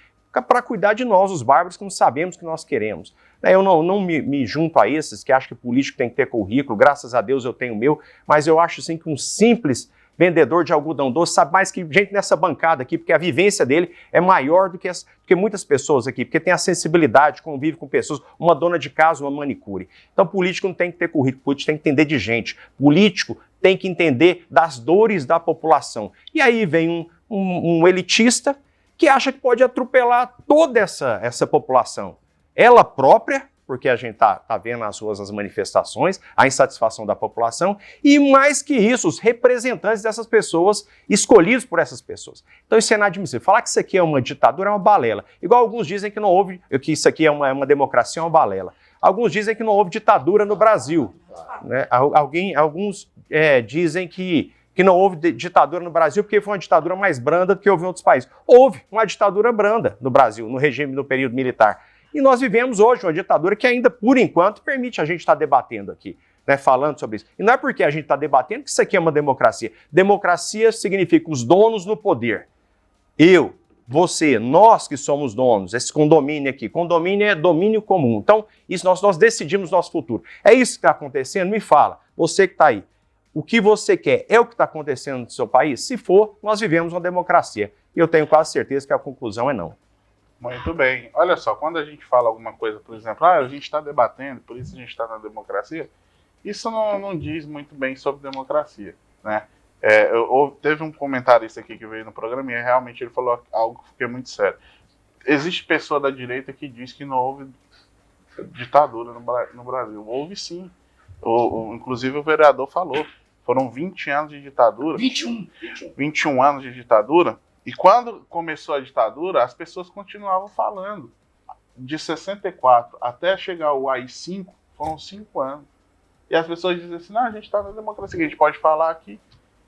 para cuidar de nós, os bárbaros, que não sabemos o que nós queremos. Eu não me junto a esses que acham que político tem que ter currículo, graças a Deus eu tenho o meu, mas eu acho assim que um simples vendedor de algodão doce sabe mais que gente nessa bancada aqui, porque a vivência dele é maior do que muitas pessoas aqui, porque tem a sensibilidade, convive com pessoas, uma dona de casa, uma manicure. Então político não tem que ter currículo, político tem que entender de gente, político tem que entender das dores da população. E aí vem um elitista que acha que pode atropelar toda essa população. Ela própria, porque a gente tá vendo nas ruas as manifestações, a insatisfação da população, e mais que isso, os representantes dessas pessoas, escolhidos por essas pessoas. Então isso é inadmissível. Falar que isso aqui é uma ditadura é uma balela. Igual alguns dizem que não houve, que isso aqui é uma democracia, é uma balela. Alguns dizem que não houve ditadura no Brasil. Né? Alguns dizem que não houve ditadura no Brasil porque foi uma ditadura mais branda do que houve em outros países. Houve uma ditadura branda no Brasil, no regime do período militar. E nós vivemos hoje uma ditadura que ainda, por enquanto, permite a gente estar debatendo aqui, né, falando sobre isso. E não é porque a gente está debatendo que isso aqui é uma democracia. Democracia significa os donos do poder. Eu, você, nós que somos donos, esse condomínio aqui. Condomínio é domínio comum. Então, isso nós decidimos nosso futuro. É isso que está acontecendo? Me fala, você que está aí. O que você quer é o que está acontecendo no seu país? Se for, nós vivemos uma democracia. E eu tenho quase certeza que a conclusão é não. Muito bem. Olha só, quando a gente fala alguma coisa, por exemplo, a gente está debatendo, por isso a gente está na democracia, isso não diz muito bem sobre democracia, né? Teve um comentarista aqui que veio no programa e realmente ele falou algo que fiquei muito sério. Existe pessoa da direita que diz que não houve ditadura no Brasil. Houve sim. Inclusive o vereador falou. Foram 20 anos de ditadura. 21 anos de ditadura. E quando começou a ditadura, as pessoas continuavam falando. De 64 até chegar o AI-5, foram 5 anos. E as pessoas dizem assim, não, a gente está na democracia, a gente pode falar aqui.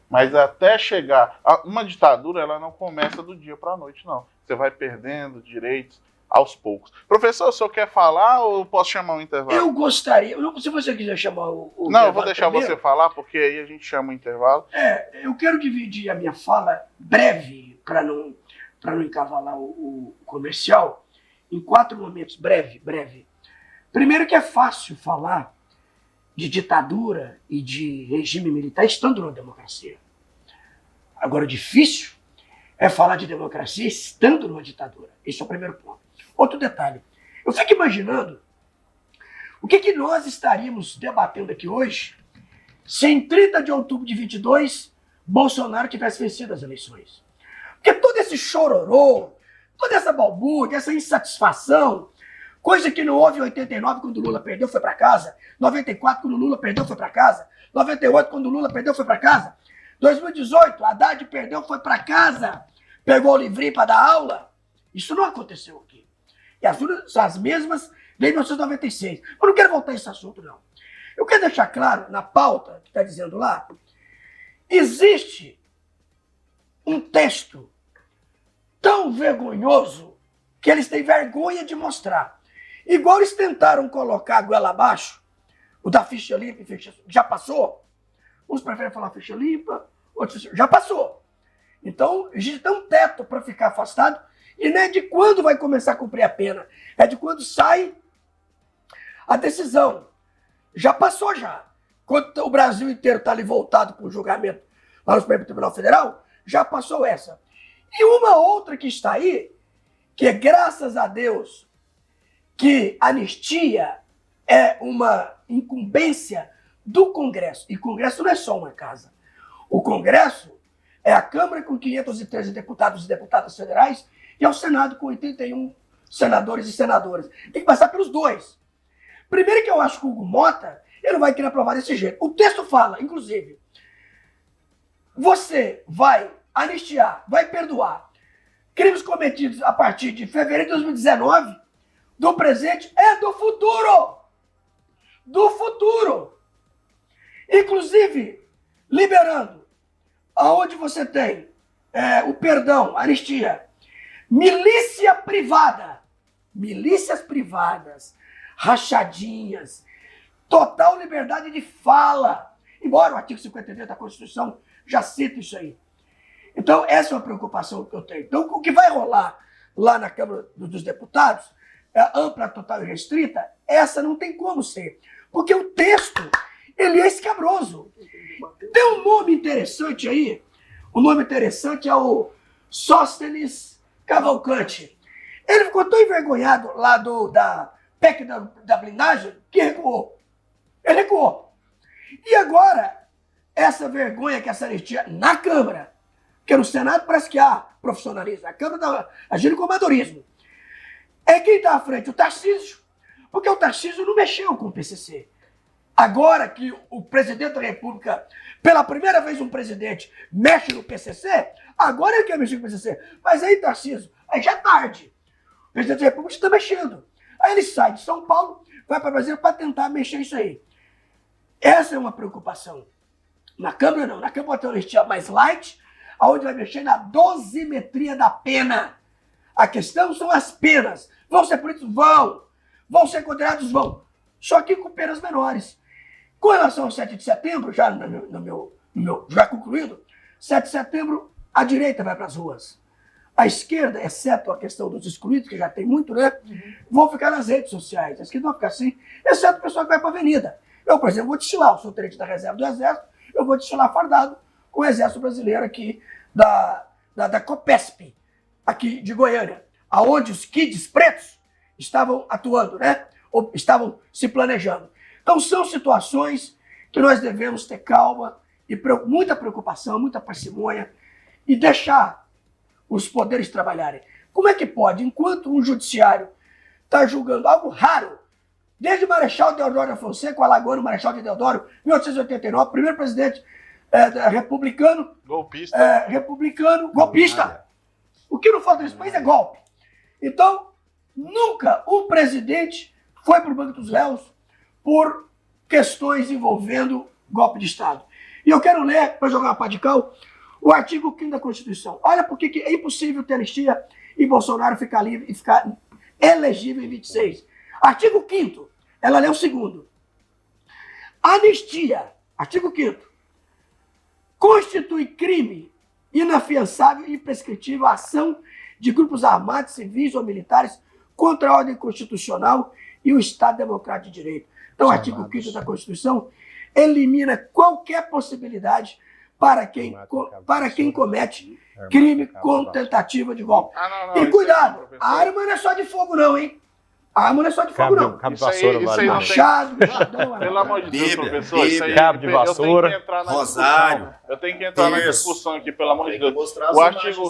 Mas até chegar... Uma ditadura, ela não começa do dia para a noite, não. Você vai perdendo direitos aos poucos. Professor, o senhor quer falar ou eu posso chamar um intervalo? Eu gostaria... Se você quiser chamar o não, eu vou deixar primeiro. Você falar, porque aí a gente chama o intervalo. Eu quero dividir a minha fala breve, para não encavalar o comercial, em 4 momentos, breve. Primeiro que é fácil falar de ditadura e de regime militar estando numa democracia. Agora, difícil é falar de democracia estando numa ditadura. Esse é o primeiro ponto. Outro detalhe. Eu fico imaginando o que nós estaríamos debatendo aqui hoje se em 30 de outubro de 22 Bolsonaro tivesse vencido as eleições. Porque todo esse chororô, toda essa balbúrdia, essa insatisfação, coisa que não houve em 89, quando o Lula perdeu, foi para casa. 94, quando o Lula perdeu, foi para casa. 98, quando o Lula perdeu, foi para casa. 2018, Haddad perdeu, foi para casa. Pegou o livrinho para dar aula. Isso não aconteceu aqui. E as urnas são as mesmas desde 1996. Eu não quero voltar a esse assunto, não. Eu quero deixar claro, na pauta que está dizendo lá, existe um texto tão vergonhoso que eles têm vergonha de mostrar. Igual eles tentaram colocar a goela abaixo, o da ficha limpa e ficha... Já passou? Uns preferem falar ficha limpa, outros... Já passou. Então, a gente tem um teto para ficar afastado e não é de quando vai começar a cumprir a pena, é de quando sai a decisão. Já passou já. Quando o Brasil inteiro está ali voltado para o julgamento lá no Supremo Tribunal Federal, já passou essa. E uma outra que está aí, que é graças a Deus que anistia é uma incumbência do Congresso. E Congresso não é só uma casa. O Congresso é a Câmara com 513 deputados e deputadas federais e é o Senado com 81 senadores e senadoras. Tem que passar pelos dois. Primeiro que eu acho que o Hugo Mota, ele não vai querer aprovar desse jeito. O texto fala, inclusive, você vai anistiar, vai perdoar crimes cometidos a partir de fevereiro de 2019, do presente é do futuro. Do futuro. Inclusive, liberando, aonde você tem o perdão, anistia, milícias privadas, rachadinhas, total liberdade de fala, embora o artigo 53 da Constituição já cita isso aí. Então, essa é uma preocupação que eu tenho. Então, o que vai rolar lá na Câmara dos Deputados, ampla, total e restrita, essa não tem como ser. Porque o texto, ele é escabroso. Tem um nome interessante aí, o nome interessante é o Sóstenes Cavalcante. Ele ficou tão envergonhado lá da PEC da blindagem que recuou. Ele recuou. E agora, essa vergonha que essa anistia na Câmara, porque no Senado parece que há profissionalismo, a Câmara está agindo com amadorismo. É quem está à frente? O Tarcísio. Porque o Tarcísio não mexeu com o PCC. Agora que o presidente da República, pela primeira vez um presidente, mexe no PCC, agora ele quer mexer com o PCC. Mas aí, Tarcísio, aí já é tarde. O presidente da República está mexendo. Aí ele sai de São Paulo, vai para Brasília para tentar mexer isso aí. Essa é uma preocupação. Na Câmara não. Na Câmara vai ter uma anistia mais light, onde vai mexer na dosimetria da pena. A questão são as penas. Vão ser punidos? Vão. Vão ser condenados? Vão. Só que com penas menores. Com relação ao 7 de setembro, já já concluído, 7 de setembro, a direita vai para as ruas. A esquerda, exceto a questão dos excluídos, que já tem muito, né? Vão ficar nas redes sociais. A esquerda vai ficar assim, exceto o pessoal que vai para a avenida. Eu, por exemplo, vou desfilar, eu sou tenente da reserva do Exército, eu vou desfilar fardado com o Exército Brasileiro aqui da Copesp, aqui de Goiânia, aonde os kids pretos estavam atuando, né? Ou estavam se planejando. Então são situações que nós devemos ter calma e muita preocupação, muita parcimônia e deixar os poderes trabalharem. Como é que pode, enquanto um judiciário está julgando algo raro, desde Marechal Deodoro da Fonseca, o alagoano Marechal de Deodoro, 1889, primeiro presidente republicano, golpista. Golpista. O que não falta nesse país é golpe. Então, nunca um presidente foi para o Banco dos Réus por questões envolvendo golpe de Estado. E eu quero ler, para jogar uma pá de cal, o artigo 5º da Constituição. Olha por que é impossível ter anistia e Bolsonaro ficar livre e ficar elegível em 26. Artigo 5º, ela lê o 2º. Anistia, artigo 5º, constitui crime inafiançável e imprescritível a ação de grupos armados, civis ou militares contra a ordem constitucional e o Estado Democrático de Direito. Então, o artigo 5º da Constituição elimina qualquer possibilidade para quem comete crime com tentativa de golpe. E cuidado, a arma não é só de fogo não, hein? A arma não é só de fogo, não. Cabo de vassoura, machado, machadão. Pelo amor de Deus, professor, isso aí, cabo de vassoura, rosário. Eu tenho que entrar na discussão aqui, pelo amor de Deus. O artigo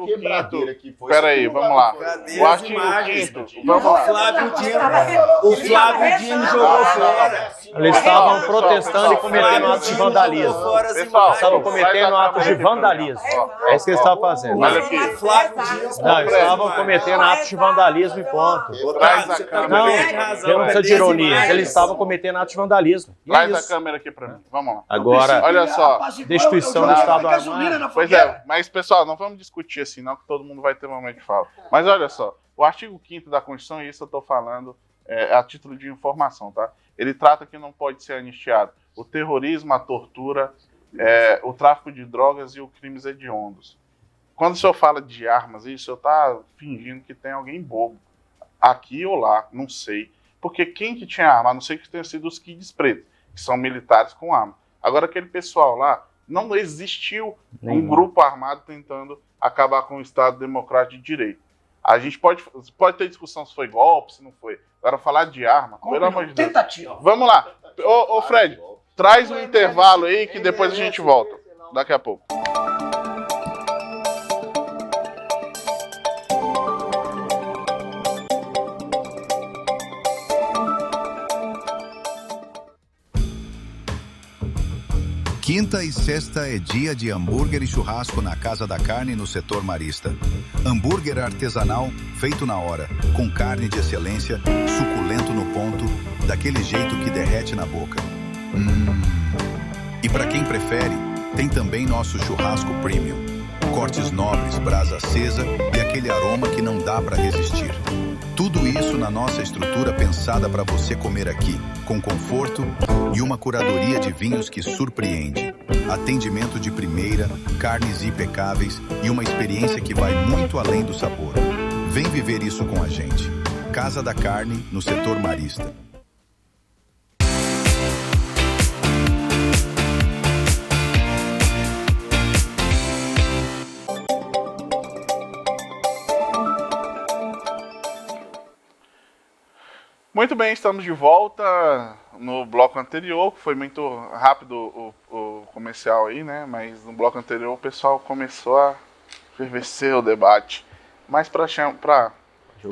5º. Peraí, vamos lá. O artigo 5º. Vamos lá. O Flávio Dino jogou fora. Eles estavam protestando e cometendo atos de vandalismo. Pessoal, Estavam cometendo atos de vandalismo. É isso que eles estavam fazendo. Olha aqui. Não, eles estavam cometendo atos de vandalismo e ponto. Traz a câmera. Não precisa de ironia. Eles estavam cometendo atos de vandalismo. Traz a câmera aqui pra mim. Vamos lá. Agora, olha só. destituição do Estado Armado. Pois é, mas pessoal, não vamos discutir assim, não, que todo mundo vai ter um momento de fala. Mas olha só, o artigo 5º da Constituição, e isso eu estou falando a título de informação, tá? Ele trata que não pode ser anistiado o terrorismo, a tortura, o tráfico de drogas e os crimes hediondos. Quando o senhor fala de armas, o senhor está fingindo que tem alguém bobo. Aqui ou lá, não sei. Porque quem que tinha arma, a não ser que tenha sido os kids pretos, que são militares com arma. Agora, aquele pessoal lá, não existiu um grupo armado tentando acabar com o Estado Democrático de Direito. A gente pode ter discussão se foi golpe, se não foi. Agora, falar de arma, pelo amor de Deus. Tentativa. Vamos lá. Ô Fred, traz um intervalo aí que depois a gente volta. Daqui a pouco. Quinta e sexta é dia de hambúrguer e churrasco na Casa da Carne, no setor marista. Hambúrguer artesanal, feito na hora, com carne de excelência, suculento no ponto, daquele jeito que derrete na boca. E para quem prefere, tem também nosso churrasco premium. Cortes nobres, brasa acesa e aquele aroma que não dá para resistir. Tudo isso na nossa estrutura pensada para você comer aqui, com conforto e uma curadoria de vinhos que surpreende. Atendimento de primeira, carnes impecáveis e uma experiência que vai muito além do sabor. Vem viver isso com a gente. Casa da Carne, no setor marista. Muito bem, estamos de volta no bloco anterior, foi muito rápido o comercial aí, né? Mas no bloco anterior o pessoal começou a fervecer o debate. Mas para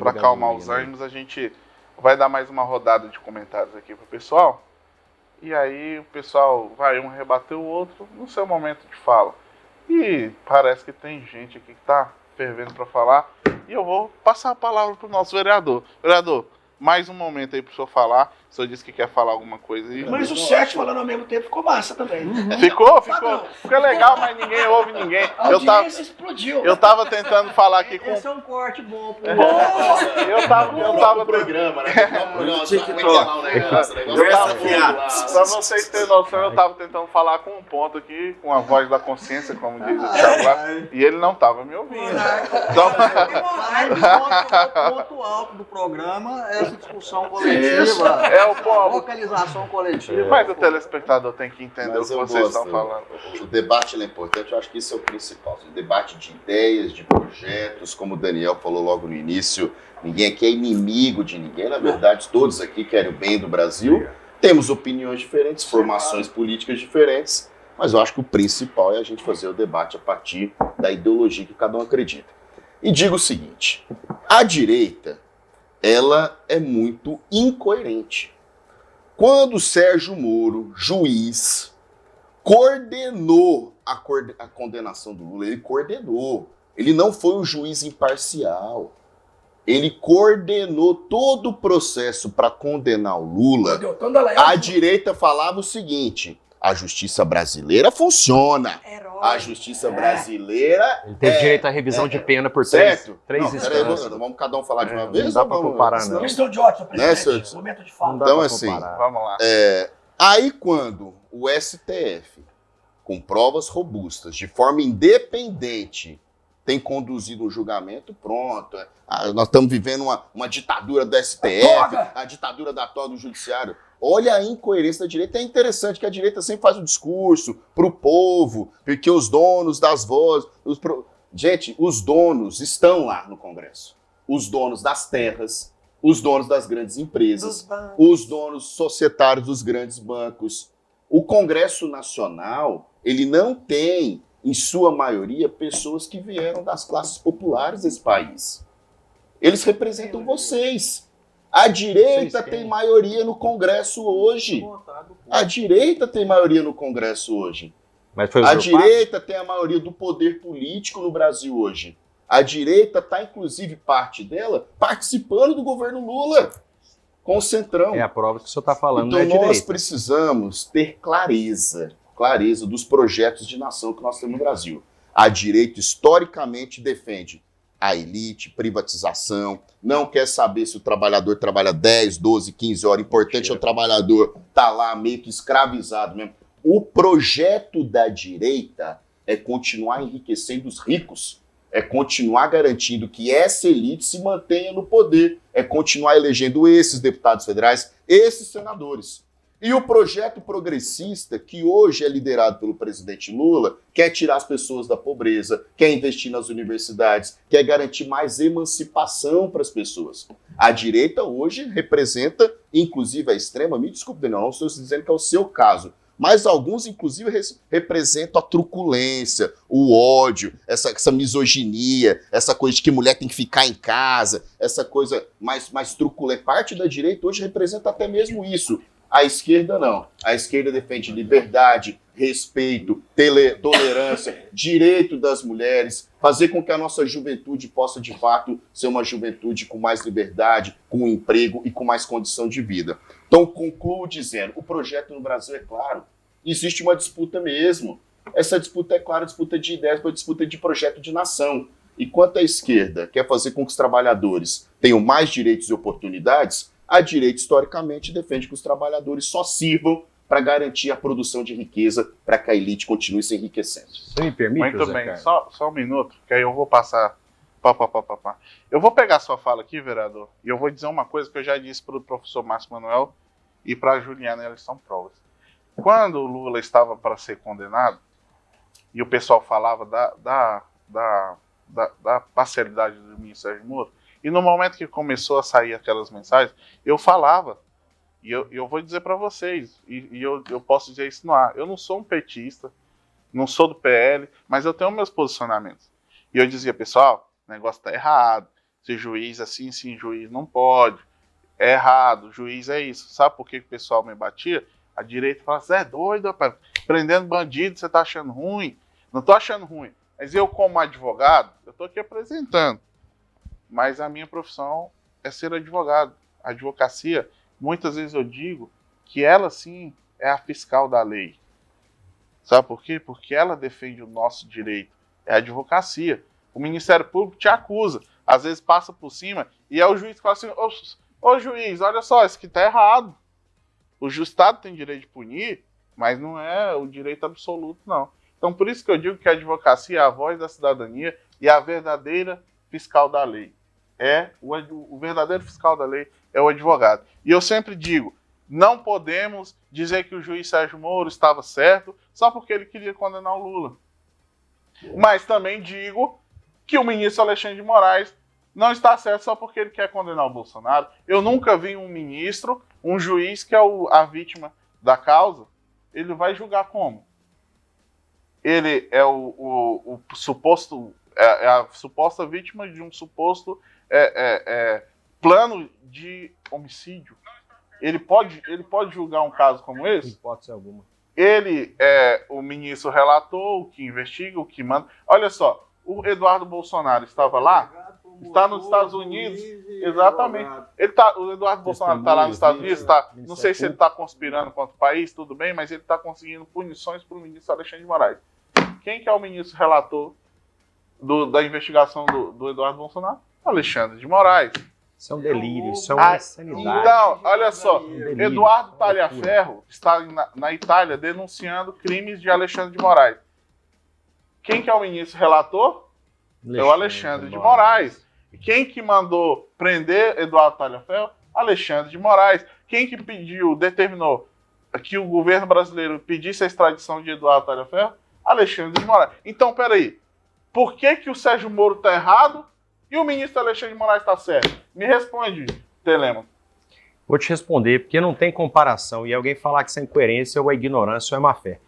acalmar os ânimos, a gente vai dar mais uma rodada de comentários aqui pro pessoal. E aí o pessoal vai um rebater o outro no seu momento de fala. E parece que tem gente aqui que tá fervendo para falar. E eu vou passar a palavra pro nosso vereador. Vereador, mais um momento aí pro senhor falar. O senhor disse que quer falar alguma coisa aí. Mas o 7 falando ao mesmo tempo ficou massa também. Ficou legal, mas ninguém ouve ninguém. A audiência explodiu. Eu tava tentando falar aqui com... Esse é um corte bom. Pô. Eu tava programa, né? Pra vocês terem noção, eu tava tentando falar com um ponto aqui, com a voz da consciência, como diz o Thiago lá, e ele não tava me ouvindo. Então... O ponto alto do programa é essa discussão coletiva. Localização coletiva. Mas o telespectador tem que entender o que vocês estão falando. O debate é importante, eu acho que isso é o principal. O debate de ideias, de projetos, como o Daniel falou logo no início, ninguém aqui é inimigo de ninguém, na verdade todos aqui querem o bem do Brasil. Temos opiniões diferentes, formações políticas diferentes, mas eu acho que o principal é a gente fazer o debate a partir da ideologia que cada um acredita. E digo o seguinte, a direita, ela é muito incoerente. Quando Sérgio Moro, juiz, coordenou a condenação do Lula, ele coordenou. Ele não foi um juiz imparcial. Ele coordenou todo o processo para condenar o Lula. A direita falava o seguinte: a justiça brasileira funciona. A justiça brasileira... Ele teve direito à revisão de pena por três instâncias. Vamos cada um falar de uma vez? Não dá para comparar, não. Questão de ótimo, presidente. Momento de fala. Então, assim, vamos lá. Aí quando o STF, com provas robustas, de forma independente, tem conduzido um julgamento, pronto. Nós estamos vivendo uma ditadura do STF, a ditadura da toga do judiciário. Olha a incoerência da direita. É interessante que a direita sempre faz um discurso pro povo, porque os donos das vozes... Gente, os donos estão lá no Congresso. Os donos das terras, os donos das grandes empresas, os donos societários dos grandes bancos. O Congresso Nacional, ele não tem, em sua maioria, pessoas que vieram das classes populares desse país. Eles representam vocês. A direita tem maioria no Congresso hoje. A direita tem maioria no Congresso hoje. A direita tem a maioria do poder político no Brasil hoje. A direita está, inclusive, parte dela, participando do governo Lula, com o Centrão. É a prova que o senhor está falando, então, né, direita. Nós precisamos ter clareza dos projetos de nação que nós temos no Brasil. A direita, historicamente, defende a elite, privatização, não quer saber se o trabalhador trabalha 10, 12, 15 horas. O importante é o trabalhador estar lá meio que escravizado mesmo. O projeto da direita é continuar enriquecendo os ricos, é continuar garantindo que essa elite se mantenha no poder, é continuar elegendo esses deputados federais, esses senadores. E o projeto progressista, que hoje é liderado pelo presidente Lula, quer tirar as pessoas da pobreza, quer investir nas universidades, quer garantir mais emancipação para as pessoas. A direita hoje representa, inclusive a extrema, me desculpe, Daniel, não estou dizendo que é o seu caso, mas alguns, inclusive, representam a truculência, o ódio, essa misoginia, essa coisa de que mulher tem que ficar em casa, essa coisa mais truculenta. Parte da direita hoje representa até mesmo isso. A esquerda não. A esquerda defende liberdade, respeito, tolerância, direito das mulheres, fazer com que a nossa juventude possa, de fato, ser uma juventude com mais liberdade, com emprego e com mais condição de vida. Então, concluo dizendo, o projeto no Brasil é claro. Existe uma disputa mesmo. Essa disputa é clara, disputa de ideias, uma disputa de projeto de nação. E quanto a esquerda quer fazer com que os trabalhadores tenham mais direitos e oportunidades, a direita, historicamente, defende que os trabalhadores só sirvam para garantir a produção de riqueza, para que a elite continue se enriquecendo. Você me permite, Muito bem, só um minuto, que aí eu vou passar... Eu vou pegar sua fala aqui, vereador, e eu vou dizer uma coisa que eu já disse para o professor Márcio Manuel e para a Juliana, elas são provas. Quando o Lula estava para ser condenado, e o pessoal falava da parcialidade do ministro Sérgio Moro, e no momento que começou a sair aquelas mensagens, eu falava, e eu vou dizer para vocês, e eu posso dizer isso no ar, eu não sou um petista, não sou do PL, mas eu tenho meus posicionamentos. E eu dizia, pessoal, o negócio tá errado, se juiz assim, sim, juiz não pode, é errado, juiz é isso. Sabe por que o pessoal me batia? A direita fala, você é doido, rapaz, prendendo bandido, você tá achando ruim? Não tô achando ruim, mas eu como advogado, eu tô aqui apresentando, mas a minha profissão é ser advogado. A advocacia, muitas vezes eu digo que ela sim é a fiscal da lei. Sabe por quê? Porque ela defende o nosso direito. É a advocacia. O Ministério Público te acusa. Às vezes passa por cima e é o juiz que fala assim, ô juiz, olha só, isso aqui tá errado. O Estado tem direito de punir, mas não é o direito absoluto, não. Então por isso que eu digo que a advocacia é a voz da cidadania e a verdadeira fiscal da lei. O verdadeiro fiscal da lei é o advogado. E eu sempre digo, não podemos dizer que o juiz Sérgio Moro estava certo só porque ele queria condenar o Lula. Mas também digo que o ministro Alexandre de Moraes não está certo só porque ele quer condenar o Bolsonaro. Eu nunca vi um ministro, um juiz que é a vítima da causa, ele vai julgar como? Ele é o suposto, é a suposta vítima de um suposto plano de homicídio. Ele pode julgar um caso como esse? Hipótese alguma. Ele é o ministro relator, o que investiga, o que manda. Olha só, o Eduardo Bolsonaro estava lá, está nos Estados Unidos, exatamente. O Eduardo Bolsonaro está lá nos Estados Unidos, não sei se ele está conspirando contra o país, tudo bem, mas ele está conseguindo punições para o ministro Alexandre de Moraes. Quem que é o ministro relator da investigação do Eduardo Bolsonaro? Alexandre de Moraes. Isso é um delírio, isso é uma insanidade. Então, olha só, Eduardo Talhaferro está na Itália denunciando crimes de Alexandre de Moraes. Quem que é o ministro relator? É o Alexandre de Moraes. Quem que mandou prender Eduardo Talhaferro? Alexandre de Moraes. Quem que determinou que o governo brasileiro pedisse a extradição de Eduardo Talhaferro? Alexandre de Moraes. Então, peraí, por que o Sérgio Moro está errado e o ministro Alexandre de Moraes está certo? Me responde, Telema. Vou te responder, porque não tem comparação. E alguém falar que isso é incoerência ou é ignorância ou é má fé.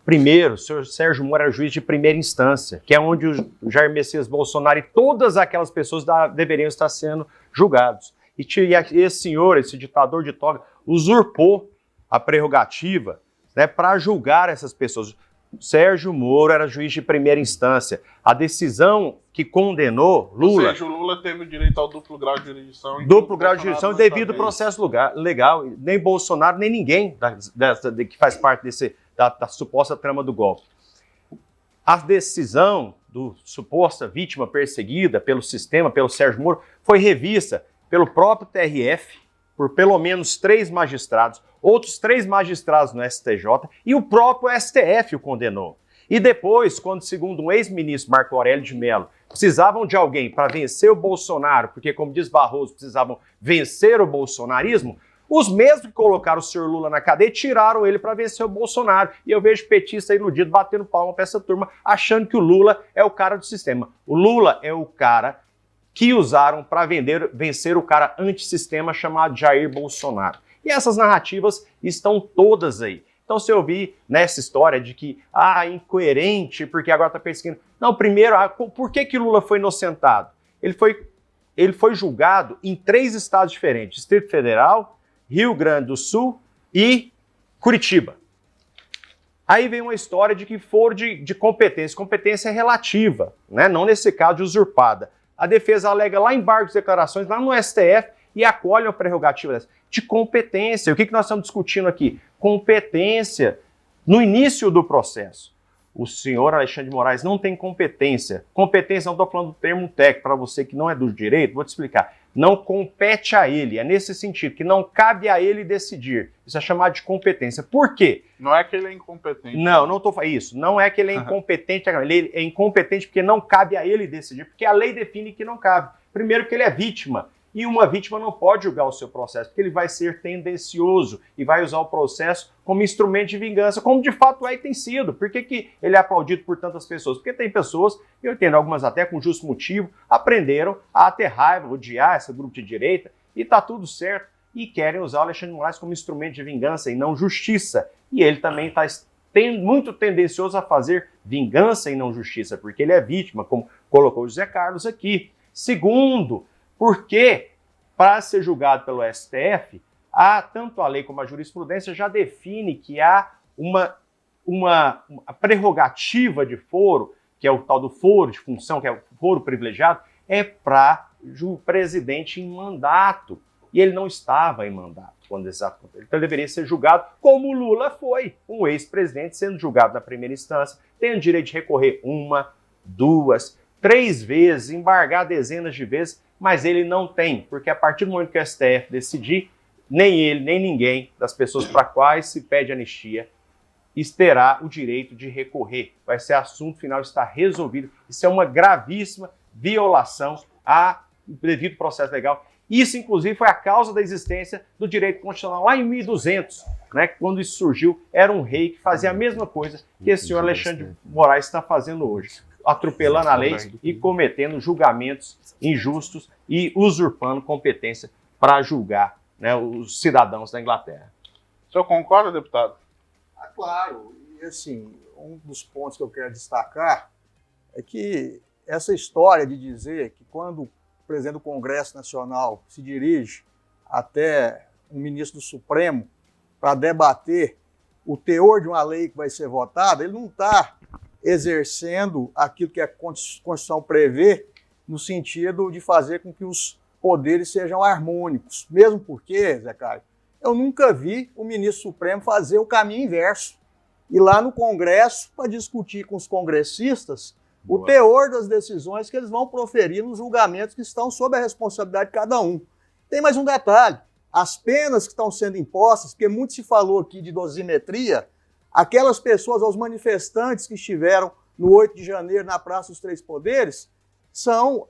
Primeiro, o senhor Sérgio Moro era juiz de primeira instância, que é onde o Jair Messias Bolsonaro e todas aquelas pessoas deveriam estar sendo julgados. E esse senhor, esse ditador de toga, usurpou a prerrogativa, né, para julgar essas pessoas. Sérgio Moro era juiz de primeira instância. A decisão que condenou Lula... Ou seja, o Lula teve o direito ao duplo grau de jurisdição. Duplo grau de jurisdição devido ao processo legal. Nem Bolsonaro, nem ninguém que faz parte da suposta trama do golpe. A decisão do suposta vítima perseguida pelo sistema, pelo Sérgio Moro, foi revista pelo próprio TRF, por pelo menos 3 magistrados, outros 3 magistrados no STJ, e o próprio STF o condenou. E depois, quando, segundo um ex-ministro, Marco Aurélio de Mello, precisavam de alguém para vencer o Bolsonaro, porque, como diz Barroso, precisavam vencer o bolsonarismo, os mesmos que colocaram o senhor Lula na cadeia tiraram ele para vencer o Bolsonaro. E eu vejo petista iludido batendo palma para essa turma, achando que o Lula é o cara do sistema. O Lula é o cara que usaram para vencer o cara antissistema chamado Jair Bolsonaro. E essas narrativas estão todas aí. Então, se eu vi nessa história de que, incoerente, porque agora está perseguindo... Não, primeiro, por que Lula foi inocentado? Ele foi julgado em 3 estados diferentes, Distrito Federal, Rio Grande do Sul e Curitiba. Aí vem uma história de que foro de competência. Competência é relativa, né? Não nesse caso de usurpada. A defesa alega lá em embargos de declarações, lá no STF, e acolhe uma prerrogativa dessa. De competência. O que nós estamos discutindo aqui? Competência no início do processo. O senhor Alexandre de Moraes não tem competência. Competência, não estou falando do termo técnico, para você que não é do direito, vou te explicar. Não compete a ele, é nesse sentido, que não cabe a ele decidir. Isso é chamado de competência. Por quê? Não é que ele é incompetente. Não estou falando isso. Não é que ele é incompetente, ele é incompetente porque não cabe a ele decidir, porque a lei define que não cabe. Primeiro que ele é vítima. E uma vítima não pode julgar o seu processo, porque ele vai ser tendencioso e vai usar o processo como instrumento de vingança, como de fato é e tem sido. Por que ele é aplaudido por tantas pessoas? Porque tem pessoas, eu entendo, algumas até com justo motivo, aprenderam a ter raiva, odiar esse grupo de direita, e tá tudo certo, e querem usar o Alexandre de Moraes como instrumento de vingança e não justiça. E ele também está muito tendencioso a fazer vingança e não justiça, porque ele é vítima, como colocou o José Carlos aqui. Segundo, porque, para ser julgado pelo STF, tanto a lei como a jurisprudência já define que há uma prerrogativa de foro, que é o tal do foro de função, que é o foro privilegiado, é para o presidente em mandato. E ele não estava em mandato quando esse ato aconteceu. Então ele deveria ser julgado como o Lula foi, um ex-presidente sendo julgado na primeira instância, tendo direito de recorrer 1, 2, 3 vezes, embargar dezenas de vezes, mas ele não tem, porque a partir do momento que o STF decidir, nem ele, nem ninguém das pessoas para quais se pede anistia terá o direito de recorrer. Vai ser assunto final, está resolvido. Isso é uma gravíssima violação ao devido processo legal. Isso, inclusive, foi a causa da existência do direito constitucional lá em 1200, né? Quando isso surgiu, era um rei que fazia a mesma coisa que esse senhor Alexandre de Moraes está fazendo hoje, atropelando a lei e cometendo julgamentos injustos e usurpando competência para julgar, né, os cidadãos da Inglaterra. O senhor concorda, deputado? Claro. E assim, um dos pontos que eu quero destacar é que essa história de dizer que quando o presidente do Congresso Nacional se dirige até um ministro do Supremo para debater o teor de uma lei que vai ser votada, ele não está exercendo aquilo que a Constituição prevê no sentido de fazer com que os poderes sejam harmônicos. Mesmo porque, Zé Caio, eu nunca vi o ministro Supremo fazer o caminho inverso. Ir lá no Congresso para discutir com os congressistas o teor das decisões que eles vão proferir nos julgamentos que estão sob a responsabilidade de cada um. Tem mais um detalhe. As penas que estão sendo impostas, porque muito se falou aqui de dosimetria, aquelas pessoas, os manifestantes que estiveram no 8 de janeiro na Praça dos Três Poderes, são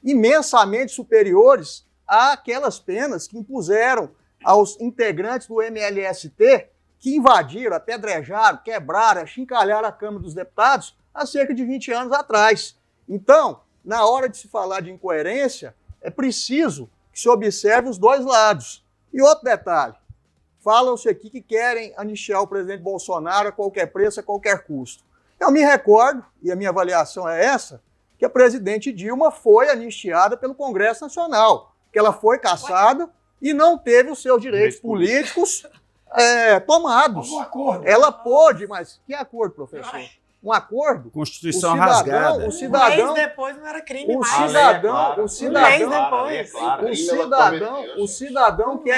imensamente superiores àquelas penas que impuseram aos integrantes do MLST, que invadiram, apedrejaram, quebraram, achincalharam a Câmara dos Deputados há cerca de 20 anos atrás. Então, na hora de se falar de incoerência, é preciso que se observe os dois lados. E outro detalhe, falam-se aqui que querem anistiar o presidente Bolsonaro a qualquer preço, a qualquer custo. Eu me recordo, e a minha avaliação é essa, que a presidente Dilma foi anistiada pelo Congresso Nacional, que ela foi cassada e não teve os seus direitos políticos tomados. Um acordo. Ela pôde, mas que acordo, professor? Um acordo? Constituição rasgada. O cidadão, um mês depois não era crime mais. O cidadão que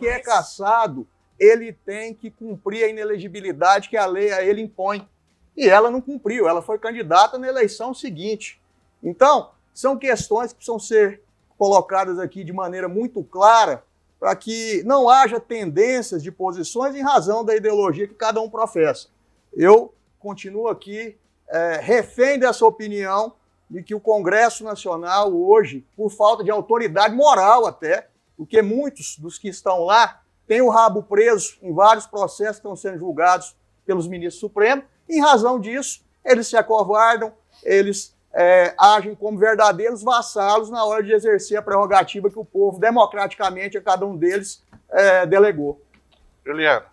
é cassado, ele tem que cumprir a inelegibilidade que a lei a ele impõe. E ela não cumpriu, ela foi candidata na eleição seguinte. Então, são questões que precisam ser colocadas aqui de maneira muito clara para que não haja tendências de posições em razão da ideologia que cada um professa. Eu continuo aqui refém dessa opinião de que o Congresso Nacional hoje, por falta de autoridade moral até, porque muitos dos que estão lá têm o rabo preso em vários processos que estão sendo julgados pelos ministros supremos, em razão disso, eles se acovardam, eles agem como verdadeiros vassalos na hora de exercer a prerrogativa que o povo, democraticamente, a cada um deles delegou. Juliana.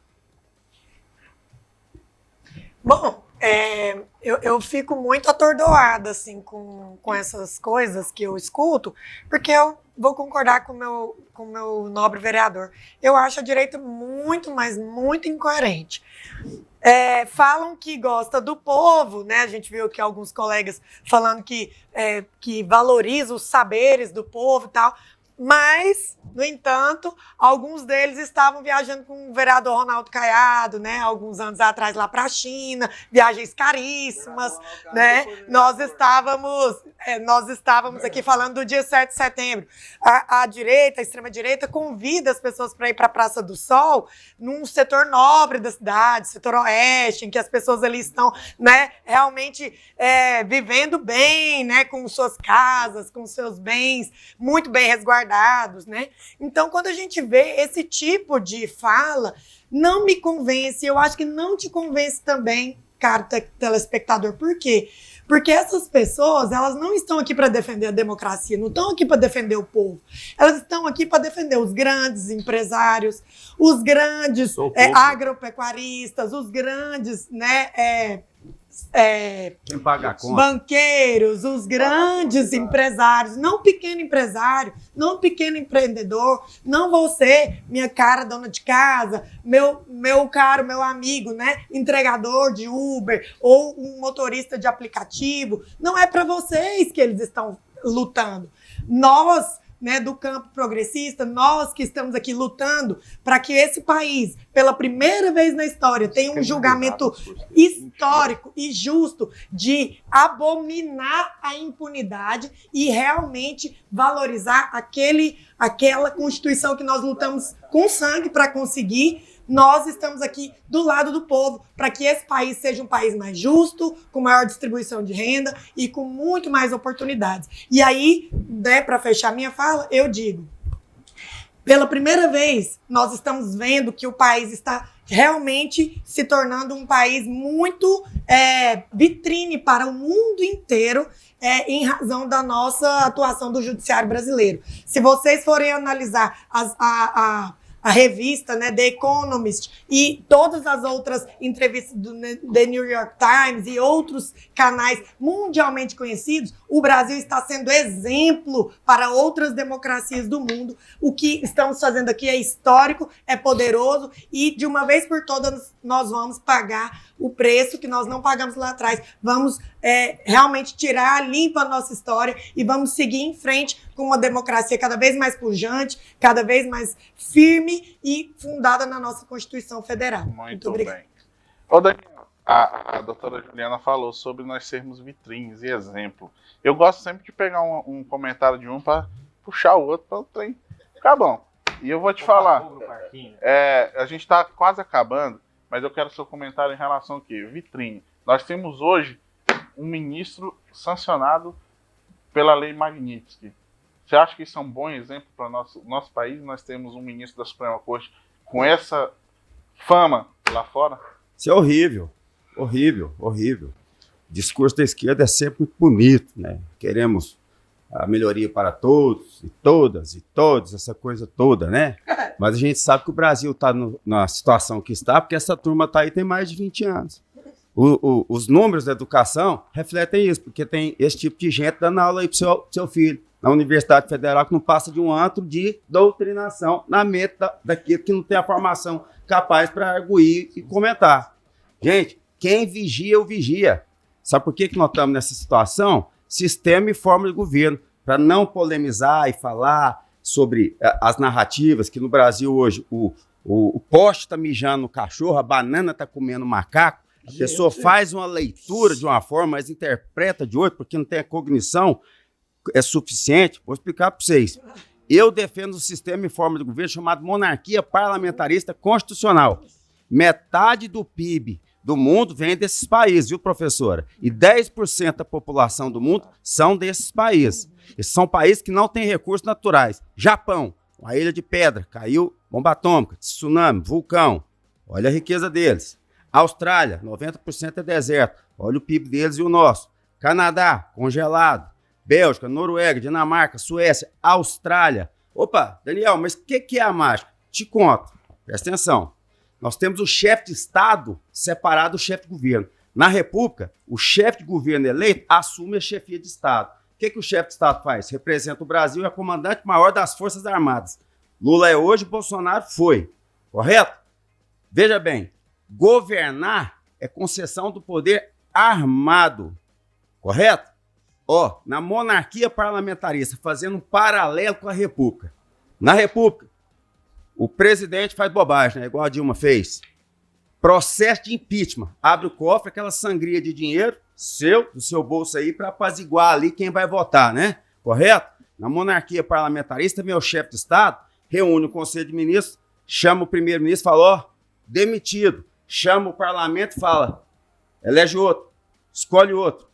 Bom, Eu fico muito atordoada assim, com essas coisas que eu escuto, porque eu vou concordar com o meu nobre vereador. Eu acho a direita muito, mas muito incoerente. Falam que gosta do povo, né? A gente viu aqui alguns colegas falando que valoriza os saberes do povo e tal, mas, no entanto, alguns deles estavam viajando com o vereador Ronaldo Caiado, né? Alguns anos atrás lá para a China, viagens caríssimas, né? Nós estávamos aqui falando do dia 7 de setembro. A direita, a extrema-direita, convida as pessoas para ir para a Praça do Sol, num setor nobre da cidade, setor oeste, em que as pessoas ali estão, né, realmente vivendo bem, né, com suas casas, com seus bens, muito bem resguardados, né? Então, quando a gente vê esse tipo de fala, não me convence, eu acho que não te convence também, caro telespectador. Por quê? Porque essas pessoas, elas não estão aqui para defender a democracia, não estão aqui para defender o povo. Elas estão aqui para defender os grandes empresários, os grandes agropecuaristas, os grandes, né, quem paga a conta? Banqueiros, os grandes empresários, não pequeno empresário, não pequeno empreendedor, não você, minha cara dona de casa, meu amigo, né, entregador de Uber ou um motorista de aplicativo. Não é para vocês que eles estão lutando. Nós, né, do campo progressista, nós que estamos aqui lutando para que esse país, pela primeira vez na história, tenha um julgamento histórico e justo de abominar a impunidade e realmente valorizar aquela Constituição que nós lutamos com sangue para conseguir. Nós estamos aqui do lado do povo para que esse país seja um país mais justo, com maior distribuição de renda e com muito mais oportunidades. E aí, né, para fechar minha fala, eu digo, pela primeira vez, nós estamos vendo que o país está realmente se tornando um país muito vitrine para o mundo inteiro, em razão da nossa atuação do judiciário brasileiro. Se vocês forem analisar a revista, né, The Economist e todas as outras entrevistas do The New York Times e outros canais mundialmente conhecidos, o Brasil está sendo exemplo para outras democracias do mundo. O que estamos fazendo aqui é histórico, é poderoso e, de uma vez por todas, nós vamos pagar o preço que nós não pagamos lá atrás. Vamos realmente tirar limpa a nossa história e vamos seguir em frente com uma democracia cada vez mais pujante, cada vez mais firme e fundada na nossa Constituição Federal. Muito bem. Ô, Daniel, a doutora Juliana falou sobre nós sermos vitrines e exemplo. Eu gosto sempre de pegar um comentário de um para puxar o outro para o trem ficar bom. E eu vou te falar, a gente está quase acabando, mas eu quero seu comentário em relação ao quê? Vitrine. Nós temos hoje um ministro sancionado pela Lei Magnitsky. Você acha que isso é um bom exemplo para o nosso país? Nós temos um ministro da Suprema Corte com essa fama lá fora? Isso é horrível, horrível, horrível. O discurso da esquerda é sempre muito bonito, né? Queremos a melhoria para todos e todas, essa coisa toda, né? Mas a gente sabe que o Brasil está na situação que está, porque essa turma está aí tem mais de 20 anos. Os números da educação refletem isso, porque tem esse tipo de gente dando aula aí para o seu filho, na Universidade Federal, que não passa de um antro de doutrinação na mente daquilo que não tem a formação capaz para arguir e comentar. Gente, quem vigia, o vigia. Sabe por que nós estamos nessa situação? Sistema e forma de governo, para não polemizar e falar sobre as narrativas que no Brasil hoje o poste está mijando no cachorro, a banana está comendo macaco, a pessoa faz uma leitura de uma forma, mas interpreta de outra, porque não tem a cognição suficiente. Vou explicar para vocês. Eu defendo um sistema e forma de governo chamado monarquia parlamentarista constitucional. Metade do PIB do mundo vem desses países, viu, professora? E 10% da população do mundo são desses países. Esses são países que não têm recursos naturais. Japão, uma ilha de pedra, caiu bomba atômica, tsunami, vulcão. Olha a riqueza deles. Austrália, 90% é deserto. Olha o PIB deles e o nosso. Canadá, congelado. Bélgica, Noruega, Dinamarca, Suécia, Austrália. Opa, Daniel, mas o que é a mágica? Te conto, presta atenção. Nós temos o chefe de Estado separado do chefe de governo. Na República, o chefe de governo eleito assume a chefia de Estado. O que o chefe de Estado faz? Representa o Brasil e é comandante maior das Forças Armadas. Lula é hoje, Bolsonaro foi. Correto? Veja bem, governar é concessão do poder armado. Correto? Ó, na monarquia parlamentarista, fazendo um paralelo com a República. Na República, o presidente faz bobagem, né? Igual a Dilma fez. Processo de impeachment. Abre o cofre, aquela sangria de dinheiro do seu bolso aí, para apaziguar ali quem vai votar, né? Correto? Na monarquia parlamentarista, meu chefe de Estado reúne o Conselho de Ministros, chama o primeiro-ministro e fala, ó, demitido. Chama o parlamento e fala, elege outro, escolhe outro.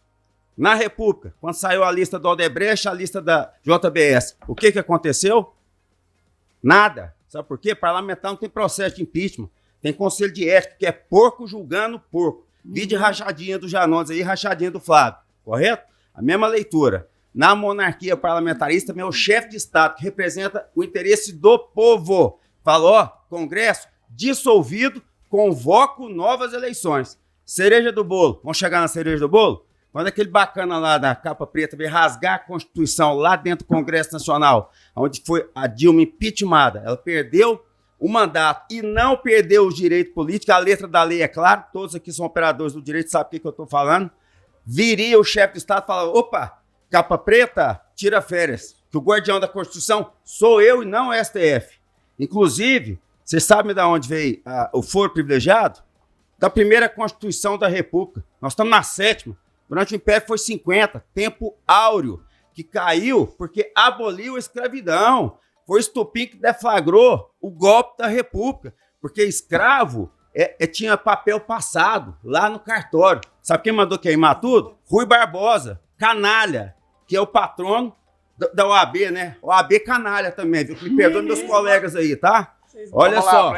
Na República, quando saiu a lista do Odebrecht, a lista da JBS, o que aconteceu? Nada. Sabe por quê? Parlamentar não tem processo de impeachment. Tem conselho de ética, que é porco julgando porco. Vide rachadinha do Janones aí, rachadinha do Flávio. Correto? A mesma leitura. Na monarquia parlamentarista, também é o chefe de Estado, que representa o interesse do povo. Fala, ó, Congresso dissolvido, convoco novas eleições. Cereja do bolo. Vamos chegar na cereja do bolo? Quando aquele bacana lá da capa preta veio rasgar a Constituição lá dentro do Congresso Nacional, onde foi a Dilma impeachmentada, ela perdeu o mandato e não perdeu os direitos políticos, a letra da lei é clara, todos aqui são operadores do direito, sabem o que eu estou falando, viria o chefe de Estado e falava, opa, capa preta, tira férias, que o guardião da Constituição sou eu e não o STF. Inclusive, vocês sabem de onde veio o foro privilegiado? Da primeira Constituição da República, nós estamos na 7ª, durante o Império foi 50, tempo áureo, que caiu porque aboliu a escravidão. Foi o estupim que deflagrou o golpe da República, porque escravo tinha papel passado lá no cartório. Sabe quem mandou queimar tudo? Rui Barbosa, canalha, que é o patrono da OAB, né? OAB canalha também, viu? Me perdoe meus colegas aí, tá? Olha só,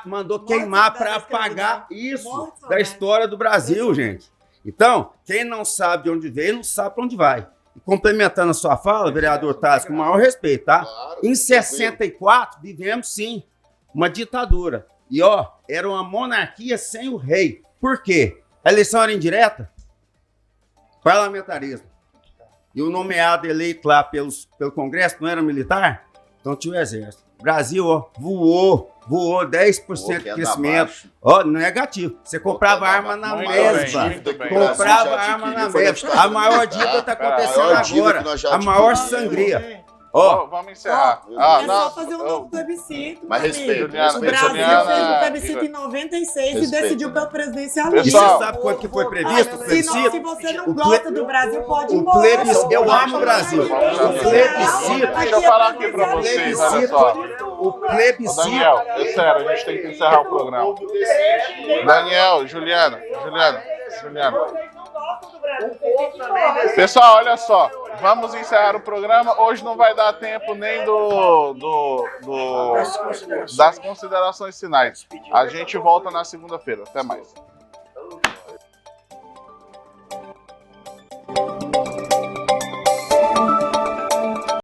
mandou queimar para apagar isso da história do Brasil, gente. Então, quem não sabe de onde veio, não sabe para onde vai. E complementando a sua fala, vereador Tassi, com o maior respeito, tá? Claro, em 64, vivemos, sim, uma ditadura. E, ó, era uma monarquia sem o rei. Por quê? A eleição era indireta? Parlamentarismo. E o nomeado eleito lá pelo Congresso não era militar? Então tinha o exército. Brasil, ó, voou 10% de crescimento. Ó, negativo. Você comprava arma na mesma. Comprava arma na mesma. A maior dívida está acontecendo agora. A maior sangria. Ó, vamos encerrar. É só fazer um novo plebiscito. Mas respeito. O Brasil fez o plebiscito em 96 e decidiu pelo presidencialismo. E você sabe quanto que foi previsto? Se você não gosta do Brasil, pode ir embora. Eu amo o Brasil. O plebiscito. Deixa eu falar aqui pra vocês, olha só. O plebiscito. Daniel, é sério, a gente tem que encerrar o programa. Daniel, Juliana. Pessoal, olha só, vamos encerrar o programa. Hoje não vai dar tempo nem das considerações finais. A gente volta na segunda-feira. Até mais.